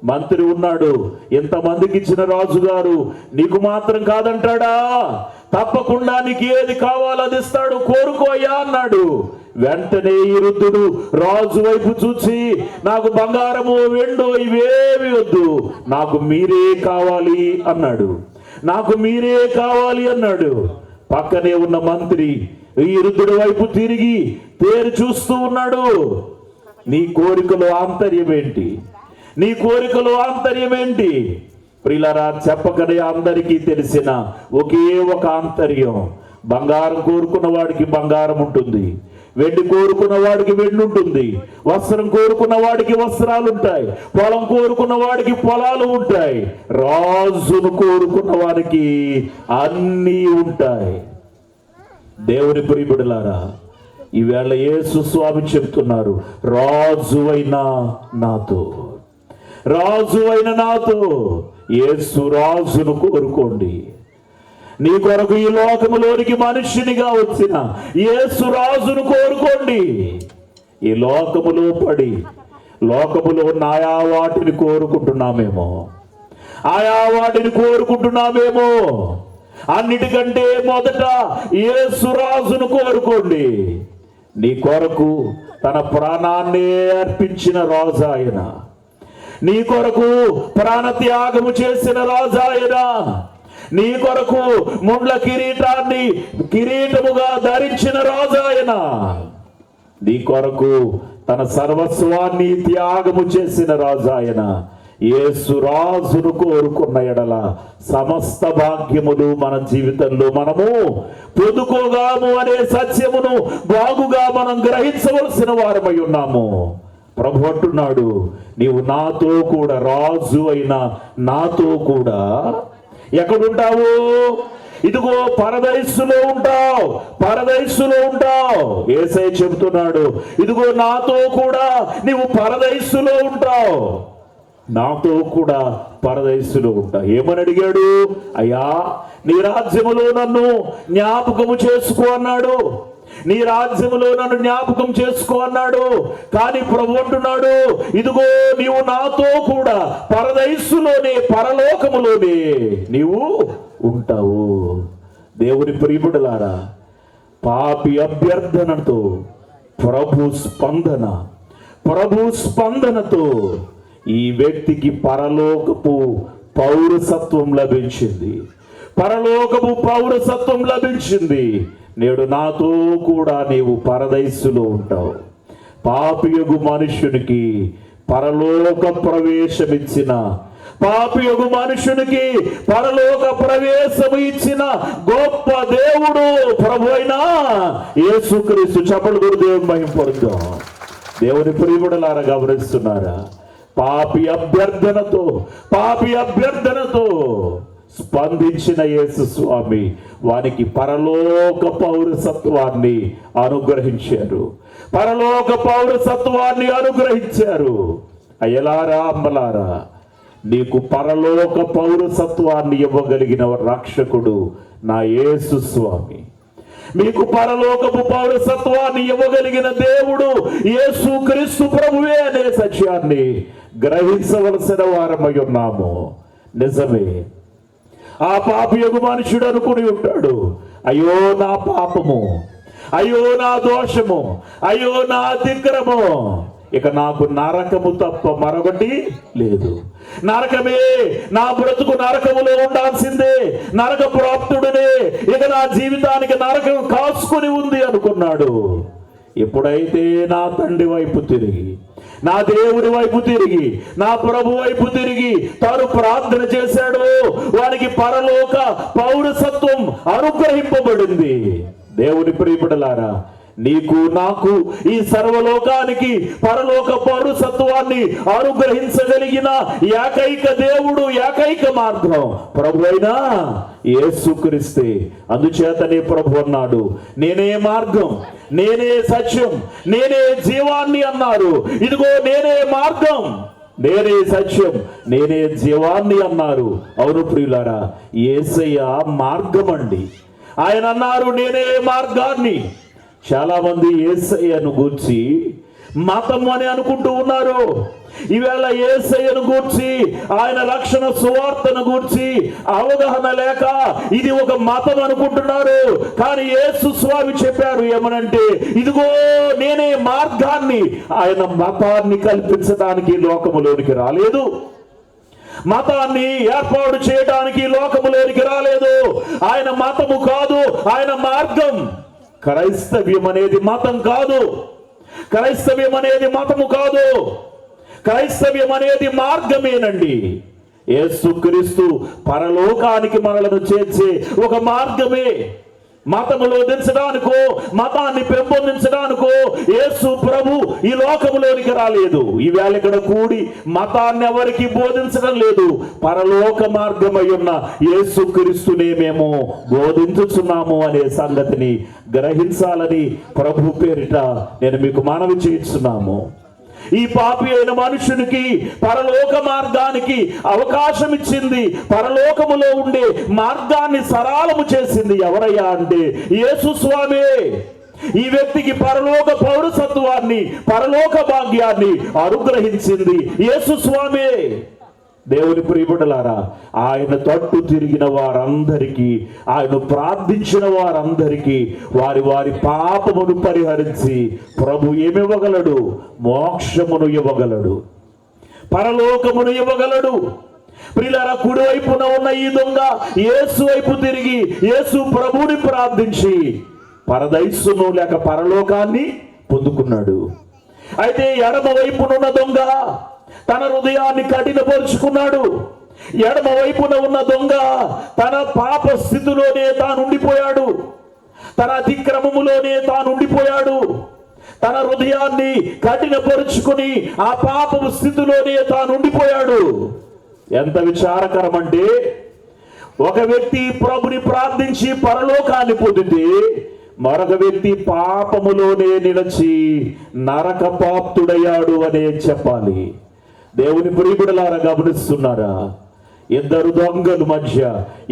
మంత్రి ఉన్నాడు, ఎంతమందికి ఇచ్చిన రాజుగారు నీకు మాత్రం కాదంటాడా? తప్పకుండా నీకు ఏది కావాలో అది ఇస్తాడు, కోరుకోయా అన్నాడు. వెంటనే ఈ వృద్ధుడు రాజు వైపు చూసి, నాకు బంగారము వెండో ఇవేవి వద్దు, నాకు మీరే కావాలి అన్నాడు. నాకు మీరే కావాలి అన్నాడు. పక్కనే ఉన్న మంత్రి ఈ వృద్ధుడి వైపు తిరిగి తేరి చూస్తూ ఉన్నాడు. నీ కోరికలో ఆంతర్యం ఏంటి? నీ కోరికలో ఆంతర్యం ఏంటి? ప్రియులారా, చెప్పకనే అందరికీ తెలిసిన ఒకే ఒక ఆంతర్యం, బంగారం కోరుకున్న వాడికి బంగారం ఉంటుంది, వెండి కోరుకున్న వాడికి వెండి ఉంటుంది, వస్త్రం కోరుకున్న వాడికి వస్త్రాలు ఉంటాయి, పొలం కోరుకున్న వాడికి పొలాలు ఉంటాయి, రాజును కోరుకున్న వాడికి అన్నీ ఉంటాయి. దేవుని ప్రియబిడ్డలారా, ఈవేళ యేసు స్వామి చెప్తున్నారు, రాజువైన నాతో, రాజువైన నాతో. యేసు రాజును కోరుకోండి. నీ కొరకు ఈ లోకములోనికి మనుష్యునిగా వచ్చిన యేసు రాజును కోరుకోండి. ఈ లోకములో పడి లోకములో ఆయా వాటిని కోరుకుంటున్నామేమో, ఆయా వాటిని కోరుకుంటున్నామేమో. అన్నిటికంటే మొదట యేసు రాజును కోరుకోండి. నీ కొరకు తన ప్రాణాన్నే అర్పించిన రాజు ఆయన, నీ కొరకు ప్రాణ త్యాగము చేసిన రాజు ఆయన, నీ కొరకు ముండ్ల కిరీటాన్ని కిరీటముగా ధరించిన రాజు ఆయన, నీ కొరకు తన సర్వస్వాన్ని త్యాగము చేసిన రాజు ఆయన. యేసు రాజును కోరుకున్న ఎడల సమస్త భాగ్యములు మన జీవితంలో మనము పొందుకోగాము అనే సత్యమును బాగుగా మనం గ్రహించవలసిన వారమై ఉన్నాము. ప్రభు అంటున్నాడు, నీవు నాతో కూడా, రాజు అయిన నాతో కూడా ఎక్కడుంటావు? ఇదిగో పరదైస్సులో ఉంటావు, పరదైస్సులో ఉంటావు. యేసయ్య చెబుతున్నాడు, ఇదిగో నాతో కూడా నీవు పరదైస్సులో ఉంటావు, నాతో కూడా పరదైస్సులో ఉంటావు. ఏమని అడిగాడు? అయ్యా నీ రాజ్యములో నన్ను జ్ఞాపకము చేసుకో అన్నాడు. నీ రాజ్యములో నన్ను జ్ఞాపకం చేసుకో అన్నాడు. కానీ ప్రభు అంటున్నాడు, ఇదిగో నీవు నాతో కూడా పరదైస్సులోనే, పరలోకములోనే నీవు ఉంటావు. దేవుని ప్రియబిడ్డలారా, పాపి అభ్యర్థనతో ప్రభు స్పందనతో ఈ వ్యక్తికి పరలోకపు పౌరసత్వం లభించింది, పరలోకపు పౌరసత్వం లభించింది. నేడు నాతో కూడా నీవు పరదైస్సులో ఉంటావు. పాపియగు మనుష్యునికి పరలోక ప్రవేశమిచ్చిన, పాపియగు మనుష్యునికి పరలోక ప్రవేశము ఇచ్చిన గొప్ప దేవుడు ప్రభు అయిన యేసుక్రీస్తు. చప్పట్లు కొట్టి దేవుని మహిమపరుద్దాం. దేవుని ప్రియబిడ్డలారా, గమనిస్తున్నారా? పాపి అభ్యర్థనతో స్పందించిన యేసు స్వామి వానికి పరలోక పౌరసత్వాన్ని అనుగ్రహించారు, పరలోక పౌరసత్వాన్ని అనుగ్రహించారు. అయ్యలారా, అమ్మలారా, నీకు పరలోక పౌరసత్వాన్ని ఇవ్వగలిగిన రక్షకుడు నా యేసు స్వామి. మీకు పరలోకపు పౌరసత్వాన్ని ఇవ్వగలిగిన దేవుడు యేసు క్రీస్తు ప్రభువే అనే సత్యాన్ని గ్రహించవలసిన వారమై ఉన్నాము. నిజమే, ఆ పాపియగు మనుషుడు అనుకుని ఉంటాడు, అయ్యో నా పాపము, అయ్యో నా దోషము, అయ్యో నా ధిక్కరము, ఇక నాకు నరకము తప్ప మరొకటి లేదు, నరకమే నా బ్రతుకు, నరకములో ఉండాల్సిందే, నరక ప్రాప్తుడనే, ఇక నా జీవితానికి నరకం కాసుకుని ఉంది అనుకున్నాడు. ఎప్పుడైతే నా తండ్రి వైపు తిరిగి, నా దేవుడి వైపు తిరిగి, నా ప్రభు వైపు తిరిగి తాను ప్రార్థన చేశాడో వారికి పరలోక పౌరసత్వం అనుగ్రహింపబడింది. దేవుని ప్రియబిడ్డలారా, నీకు నాకు ఈ సర్వలోకానికి పరలోక పౌరసత్వాన్ని అనుగ్రహించగలిగిన ఏకైక దేవుడు, ఏకైక మార్గం ప్రభు అయినా యేసుక్రీస్తే. అందుచేతనే ప్రభు అన్నాడు, నేనే మార్గం, నేనే సత్యం, నేనే జీవాన్ని అన్నారు. ఇదిగో నేనే మార్గం, నేనే సత్యం, నేనే జీవాన్ని అన్నారు. అవును ప్రియులారా, యేసయ్య మార్గం అండి. ఆయన అన్నారు నేనే మార్గాన్ని. చాలా మంది యేసయ్యను గూర్చి మతం అని అనుకుంటూ ఉన్నారు. ఈవేళ యేసయ్యను గూర్చి, ఆయన రక్షణ సువార్తను గూర్చి అవగాహన లేక ఇది ఒక మతం అనుకుంటున్నారు. కానీ యేసు స్వామి చెప్పారు ఏమనంటే, ఇదిగో నేనే మార్గాన్ని. ఆయన మతాన్ని కల్పించడానికి లోకములోనికి రాలేదు, మతాన్ని ఏర్పాటు చేయడానికి లోకములోనికి రాలేదు. ఆయన మతము కాదు, ఆయన మార్గం. క్రైస్తవ్యం అనేది మతం కాదు, క్రైస్తవ్యం అనేది మతము కాదు, క్రైస్తవ్యం అనేది మార్గమేనండి. యేసుక్రీస్తు పరలోకానికి మనలను చేర్చే ఒక మార్గమే. మతములో దించడానికో, మతాన్ని పెంపొందించడానికో యేసు ప్రభు ఈ లోకములోనికి రాలేదు. ఈవేళ ఇక్కడ కూడి మతాన్ని ఎవరికి బోధించడం లేదు. పరలోక మార్గమై ఉన్న యేసుక్రీస్తునే మేము బోధించుచున్నాము అనే సంగతిని గ్రహించాలని ప్రభు పేరిట నేను మీకు మనవి చేస్తున్నాము. ఈ పాపి అయిన మనుషునికి పరలోక మార్గానికి అవకాశం ఇచ్చింది, పరలోకములో ఉండే మార్గాన్ని సరళము చేసింది ఎవరయ్యా అంటే యేసు స్వామి. ఈ వ్యక్తికి పరలోక పౌరసత్వాన్ని, పరలోక భాగ్యాన్ని అనుగ్రహించింది యేసు స్వామి. దేవుని ప్రియబిడ్డలారా, ఆయన తట్టు తిరిగిన వారందరికీ, ఆయన ప్రార్థించిన వారందరికీ వారి వారి పాపమును పరిహరించి ప్రభు ఏమివ్వగలడు? మోక్షమును ఇవ్వగలడు, పరలోకమును ఇవ్వగలడు. ప్రియులారా, కుడివైపున ఉన్న ఈ దొంగ యేసు వైపు తిరిగి యేసు ప్రభువుని ప్రార్థించి పరదైసును లేక పరలోకాన్ని పొందుకున్నాడు. అయితే ఎడమ వైపునున్న దొంగ తన హృదయాన్ని కఠినపరుచుకున్నాడు. ఎడమ వైపున ఉన్న దొంగ తన పాప స్థితిలోనే తానుండిపోయాడు, తన అతిక్రమములోనే తానుండిపోయాడు. తన హృదయాన్ని కఠినపరుచుకుని ఆ పాపపు స్థితిలోనే తానుండిపోయాడు. ఎంత విచారకరం అంటే, ఒక వ్యక్తి ప్రభుని ప్రార్థించి పరలోకాన్ని పొందితే మరొక వ్యక్తి పాపములోనే నిలిచి నరక పాప్తుడయ్యాడు అనే చెప్పాలి. దేవుని ప్రియబిడ్డలారా, గమనిస్తున్నారా? ఇద్దరు దొంగల మధ్య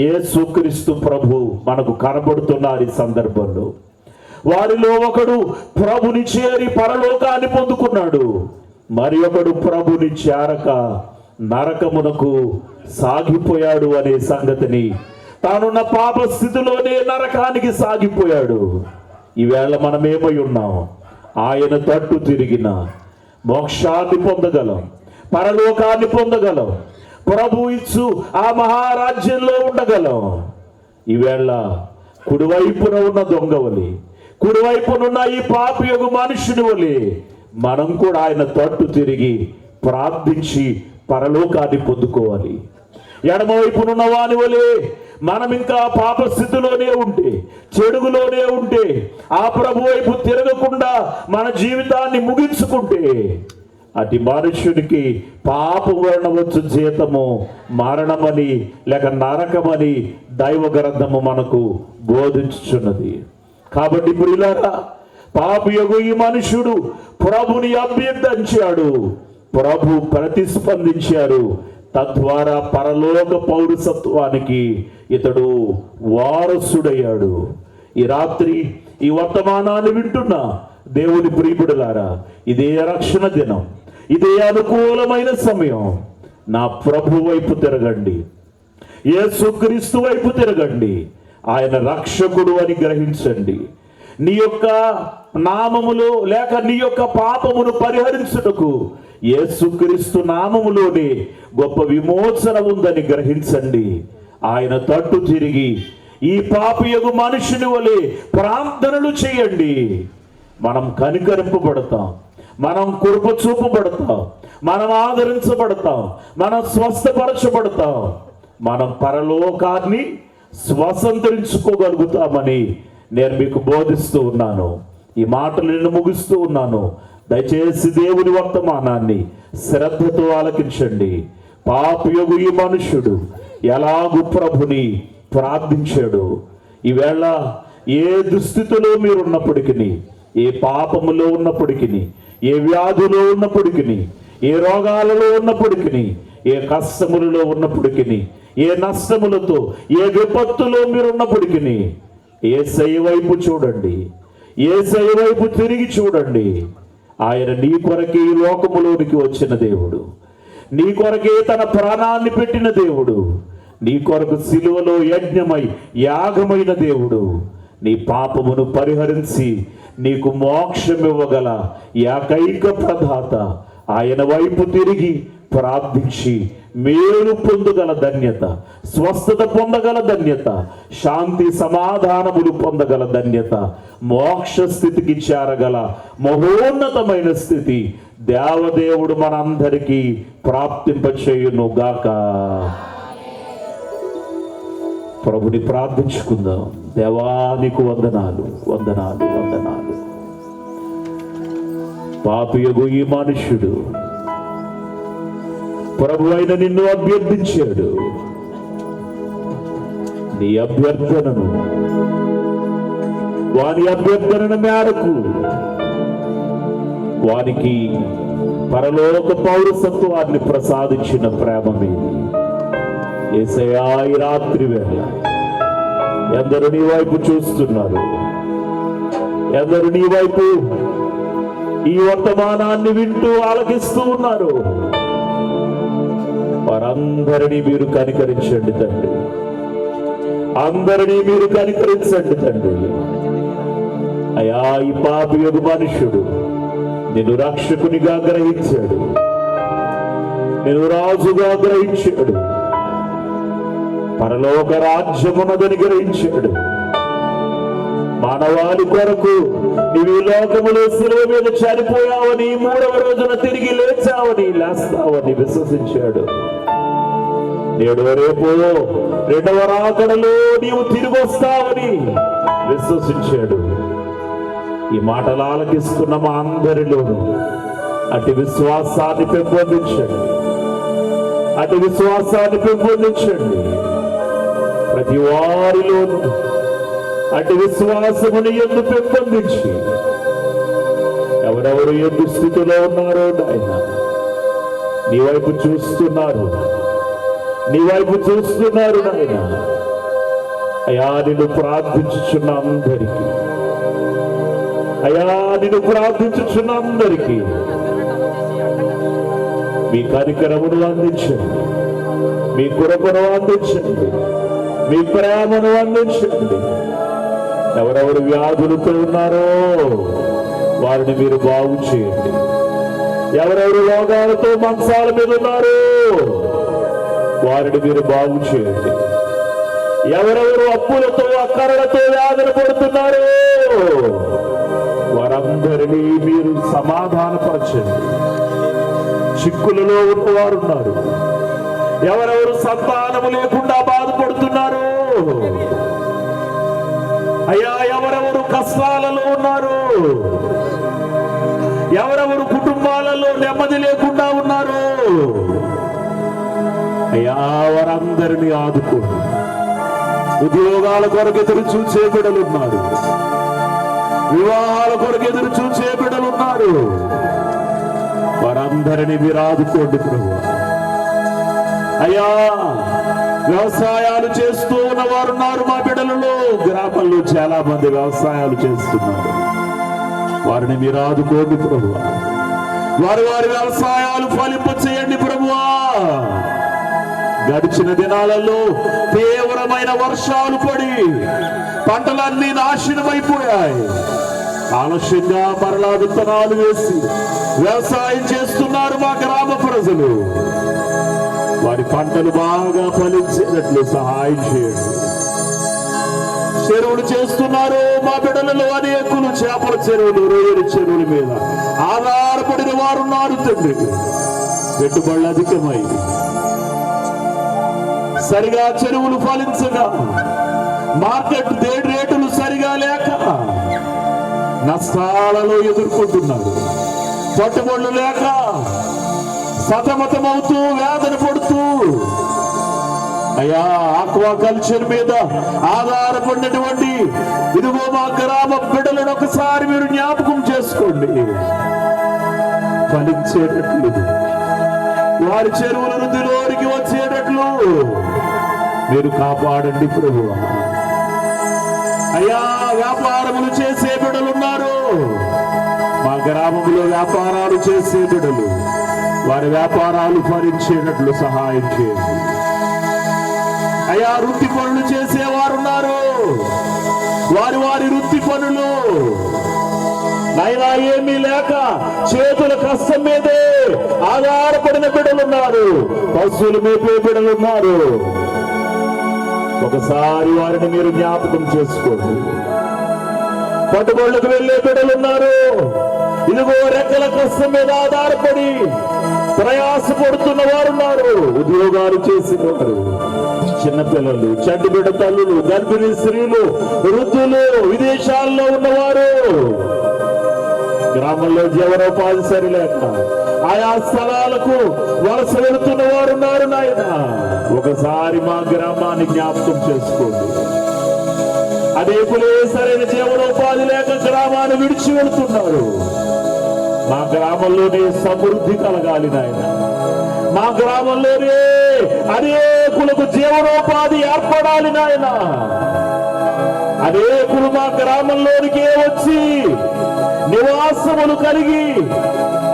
యేసుక్రీస్తు ప్రభు మనకు కనబడుతున్నారు. ఈ సందర్భంలో వారిలో ఒకడు ప్రభుని చేరి పరలోకాన్ని పొందుకున్నాడు, మరి ఒకడు ప్రభుని చేరక నరకమునకు సాగిపోయాడు అనే సంగతిని, తానున్న పాప స్థితిలోనే నరకానికి సాగిపోయాడు. ఈవేళ మనం ఏమై ఉన్నాం? ఆయన తట్టు తిరిగిన మోక్షాన్ని పొందగలం, పరలోకాన్ని పొందగలం, ప్రభు ఇచ్చు ఆ మహారాజ్యంలో ఉండగలం. ఈవేళ కుడివైపున ఉన్న దొంగ వలె, కుడివైపునున్న ఈ పాపియగు మనుషుని వలె మనం కూడా ఆయన తట్టు తిరిగి ప్రార్థించి పరలోకాన్ని పొందుకోవాలి. ఎడమవైపునున్న వాని వలె మనం ఇంకా పాప స్థితిలోనే ఉంటే, చెడుగులోనే ఉంటే, ఆ ప్రభు వైపు తిరగకుండా మన జీవితాన్ని ముగించుకుంటే, అతి మనుష్యునికి పాపం వలన వచ్చు జీతము మరణమని లేక నరకమని దైవ గ్రంథము మనకు బోధించుచున్నది. కాబట్టి ప్రియులారా, పాపియగు ఈ మనుష్యుడు ప్రభుని అభ్యర్థించాడు, ప్రభు ప్రతిస్పందించారు. తద్వారా పరలోక పౌరసత్వానికి ఇతడు వారసుడయ్యాడు. ఈ రాత్రి ఈ వర్తమానాన్ని వింటున్న దేవుని ప్రియబిడ్డలారా, ఇదే రక్షణ దినం, ఇదే అనుకూలమైన సమయం. నా ప్రభు వైపు తిరగండి. యేసుక్రీస్తు వైపు తిరగండి. ఆయన రక్షకుడు అని గ్రహించండి. నీ యొక్క నామములో లేక నీ యొక్క పాపమును పరిహరించుటకు యేసుక్రీస్తు నామములోనే గొప్ప విమోచన ఉందని గ్రహించండి. ఆయన తట్టు తిరిగి ఈ పాపియగు మనుషుని వలె ప్రార్థనలు చేయండి. మనం కనికరింపబడతాం, మనం కృప చూపబడతాం, మనం ఆదరించబడతాం, మనం స్వస్థపరచబడతాం, మనం పరలోకాన్ని స్వతంత్రించుకోగలుగుతామని నేను మీకు బోధిస్తూ ఉన్నాను. ఈ మాటలు నేను ముగిస్తూ ఉన్నాను. దయచేసి దేవుని వర్తమానాన్ని శ్రద్ధతో ఆలకించండి. పాపియగు ఈ మనుష్యుడు ఎలాగూ ప్రభుని ప్రార్థించాడు. ఈవేళ ఏ దుస్థితిలో మీరున్నప్పటికీ, ఏ పాపములో ఉన్నప్పటికీ, ఏ వ్యాధులో ఉన్నప్పటికీ, ఏ రోగాలలో ఉన్నప్పటికీ, ఏ కష్టములలో ఉన్నప్పటికీ, ఏ నష్టములతో, ఏ విపత్తులో మీరున్నప్పటికీ యేసయ్య వైపు చూడండి. యేసయ్య వైపు తిరిగి చూడండి. ఆయన నీ కొరకే ఈ లోకములోనికి వచ్చిన దేవుడు. నీ కొరకే తన ప్రాణాన్ని పెట్టిన దేవుడు. నీ కొరకు సిలువలో యజ్ఞమై యాగమైన దేవుడు. నీ పాపమును పరిహరించి నీకు మోక్షమివ్వగల ఏకైక ప్రదాత. ఆయన వైపు తిరిగి ప్రార్థించి మేలు పొందగల ధన్యత, స్వస్థత పొందగల ధన్యత, శాంతి సమాధానములు పొందగల ధన్యత, మోక్ష స్థితికి చేరగల మహోన్నతమైన స్థితి దేవదేవుడు మనందరికీ ప్రాప్తింపచేయును గాక. ప్రభుని ప్రార్థించుకుందాం. దేవానికి వందనాలు, వందనాలు, వందనాలు. పాపియగు ఈ మనుష్యుడు ప్రభు అయిన నిన్ను అభ్యర్థించాడు. నీ అభ్యర్థనను, వాని అభ్యర్థన మేరకు వానికి పరలోక పౌరసత్వాన్ని ప్రసాదించిన ప్రేమ మీది. యేసయ్యా, ఈ రాత్రి వేళ ఎందరు నీ వైపు చూస్తున్నారు, ఎందరు నీ వైపు ఈ వర్తమానాన్ని వింటూ ఆలకిస్తూ ఉన్నారు, వారందరినీ మీరు కనికరించండి తండ్రి. అందరినీ మీరు కనికరించండి తండ్రి. అయా, ఈ పాపియగు మనుష్యుడు నిన్ను రక్షకునిగా గ్రహించాడు, నిన్ను రాజుగా గ్రహించాడు, పరలోక రాజ్యమున్నదని గ్రహించాడు. మానవాళి కొరకు నీవు ఈ లోకములో శిలువ మీద చనిపోయావని, మూడవ రోజున తిరిగి లేస్తావని విశ్వసించాడు. నేడు రేపు రెండవ రాకడలో నీవు తిరిగి వస్తావని విశ్వసించాడు. ఈ మాటలు ఆలకిస్తున్న మా అందరిలోనూ అటు విశ్వాసాన్ని పెంపొందించండి, అటు విశ్వాసాన్ని పెంపొందించండి. ప్రతి వారిలోనూ అటు విశ్వాసముని ఎందు పెంపొందించి, ఎవరెవరు ఎందు స్థితిలో ఉన్నారో నాయన నీ వైపు చూస్తున్నారు, నీ వైపు చూస్తున్నారు నాయన. అయా, నిన్ను ప్రార్థించుచున్న అందరికీ, అయా, నిన్ను ప్రార్థించుచున్న అందరికీ మీ కనికరమును అందించండి, మీ కృపను అందించండి, మీ ప్రేమను అందించండి. ఎవరెవరు వ్యాధులతో ఉన్నారో వారిని మీరు బాగు చేయండి. ఎవరెవరు రోగాలతో మంచాల మీద ఉన్నారో వారిని మీరు బాగు చేయండి. ఎవరెవరు అప్పులతో అక్కరలతో వ్యాధులు పడుతున్నారో వారందరినీ మీరు సమాధానపరచండి. చిక్కులలో ఉన్నవారు ఉన్నారు, ఎవరెవరు సంతానము లేకుండా బాధపడుతున్నారో, అయ్యా, ఎవరెవరు కష్టాలలో ఉన్నారు, ఎవరెవరు కుటుంబాలలో నెమ్మది లేకుండా ఉన్నారు, అయ్యా, వారందరినీ ఆదుకోండి. ఉద్యోగాల కొరకు ఎదురు చూసే బిడ్డలున్నారు, వివాహాల కొరకు ఎదురు చూసే బిడ్డలున్నారు, వారందరినీ మీరు ఆదుకోండి ప్రభువా. అయ్యా, వ్యవసాయాలు చేస్తూ ఉన్నవారు ఉన్నారు మా బిడ్డలలో. గ్రామాల్లో చాలా మంది వ్యవసాయాలు చేస్తున్నారు, వారిని మీరు ఆదుకోండి ప్రభువా. వారి వ్యవసాయాలు ఫలింప చేయండి ప్రభువా. గడిచిన దినాలలో తీవ్రమైన వర్షాలు పడి పంటలన్నీ నాశనమైపోయాయి. ఆలస్యంగా మరలా విత్తనాలు వేసి వ్యవసాయం చేస్తున్నారు మా గ్రామ ప్రజలు. వారి పంటలు బాగా ఫలించేటట్లు సహాయం చేయండి. చెరువులు చేస్తున్నారు మా బిడ్డలలో అనేకులు. చేపల చెరువులు, రొయ్యల చెరువుల మీద ఆధారపడిన వారు ఉన్నారు తండ్రి. పెట్టుబడులు అధికమై సరిగా చెరువులు ఫలించగా మార్కెట్ రేటులు సరిగా లేక నష్టాలలో ఎదుర్కొంటున్నారు. పట్టుబడులు లేక సతమతమవుతూ వేదన పడుతూ అయ్యా ఆక్వాకల్చర్ మీద ఆధారపడినటువంటి ఇదిగో మా గ్రామ బిడ్డలను ఒకసారి మీరు జ్ఞాపకం చేసుకోండి. ఫలించేటట్లు వారి చెరువుల వృద్ధిలోనికి వచ్చేటట్లు మీరు కాపాడండి ప్రభువా. అయ్యా వ్యాపారములు చేసే బిడ్డలున్నారు మా గ్రామంలో. వ్యాపారాలు చేసే బిడ్డలు వారి వ్యాపారాలు ఫలించేటట్లు సహాయం చేయండి. అయ్యా వృత్తి పనులు చేసేవారు ఉన్నారు. వారి వృత్తి పనులు నైనా ఏమీ లేక చేతుల కష్టం మీదే ఆధారపడిన బిడ్డలున్నారు. పశువులు మేపే బిడ్డలున్నారు. ఒకసారి వారిని మీరు జ్ఞాపకం చేసుకోండి. పట్టుబడులకు వెళ్ళే బిడ్డలున్నారు. ఇదిగో రెక్కల కష్టం మీద ఆధారపడి ప్రయాసపడుతున్న వారున్నారు. ఉద్యోగాలు చేసిన వారు, చిన్నపిల్లలు, చంటి బిడ్డ తల్లులు, గర్భిణీ స్త్రీలు, వృద్ధులు, విదేశాల్లో ఉన్నవారు, గ్రామంలో జీవనోపాధి సరిలేక ఆయా స్థలాలకు వలస వెళుతున్న వారు ఉన్నారు. నాయన ఒకసారి మా గ్రామాన్ని జ్ఞాపకం చేసుకోండి. అనేకులే సరైన జీవనోపాధి లేక గ్రామాన్ని విడిచి వెళుతున్నారు. మా గ్రామంలోనే సమృద్ధి కలగాలి నాయన. మా గ్రామంలోనే అనేకులకు జీవనోపాధి ఏర్పడాలి నాయన. అనేకులు మా గ్రామంలోనికే వచ్చి నివాసములు కలిగి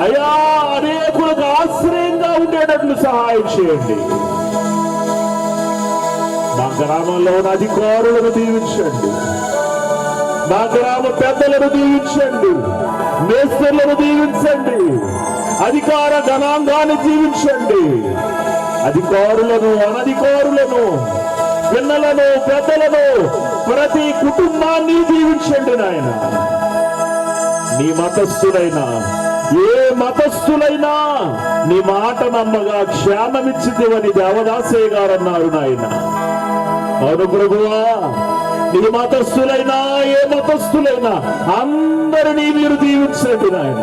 అయ్యా అనేకులకు ఆశ్రయంగా ఉండేటట్లు సహాయం చేయండి. మా గ్రామంలో ఉన్న అధికారులను దీవించండి. మా గ్రామ పెద్దలను దీవించండి. మేస్త్రులను దీవించండి. అధికార గణాంగాన్ని దీవించండి. అధికారులను, అనధికారులను, పిల్లలను, పెద్దలను, ప్రతి కుటుంబాన్ని దీవించండి నాయన. నీ మతస్థులైనా ఏ మతస్థులైనా నీ మాట నమ్మగా క్షేమమిచ్చితివని దేవదాసయ్య గారు అన్నారు నాయన. అవును ప్రభువా, నీ మతస్థులైనా ఏ మతస్థులైనా అందరినీ మీరు దీవించండి నాయన.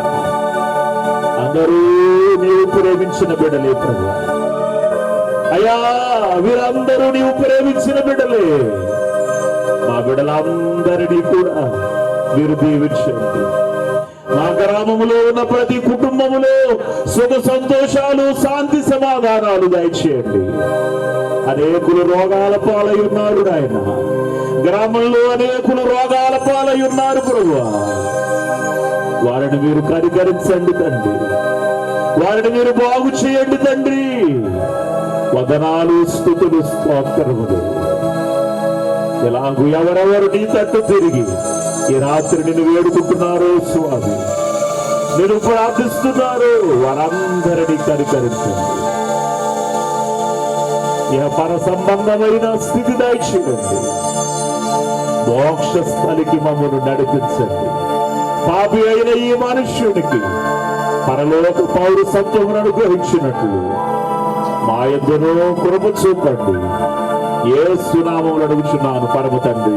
అందరూ నీవు ప్రేమించిన బిడ్డలే ప్రభు. అయ్యా వీరందరూ నీవు ప్రేమించిన బిడ్డలే. మా బిడ్డలందరినీ కూడా మీరు దీవించండి. మా గ్రామములో ఉన్న ప్రతి కుటుంబములో సుఖ సంతోషాలు, శాంతి సమాధానాలు దయచేయండి. అనేకులు రోగాల పాలై ఉన్నారు నాయన. గ్రామంలో అనేకులు రోగాల పాలై ఉన్నారు ప్రభువా. వారిని మీరు కనికరించండి తండ్రి. వారిని మీరు బాగు చేయండి తండ్రి. వదనాలు, స్తుతులు, స్తోత్రములు. ఎలాగూ ఎవరెవరు నీ తట్టు తిరిగి ఈ రాత్రి నిన్ను వేడుకుంటున్నారో స్వామి, నేను ప్రార్థిస్తున్నారు, వారందరినీ కనికరించండి. పర సంబంధమైన స్థితి దయచేయండి. మోక్ష స్థలికి మమ్మల్ని నడిపించండి. పాపి అయిన ఈ మనుష్యునికి పరలోక పౌరసత్వమును అనుగ్రహించినట్లు మా యందును కృప చూపండి. యేసు నామములో అడుగుచున్నాను పరమ తండ్రి.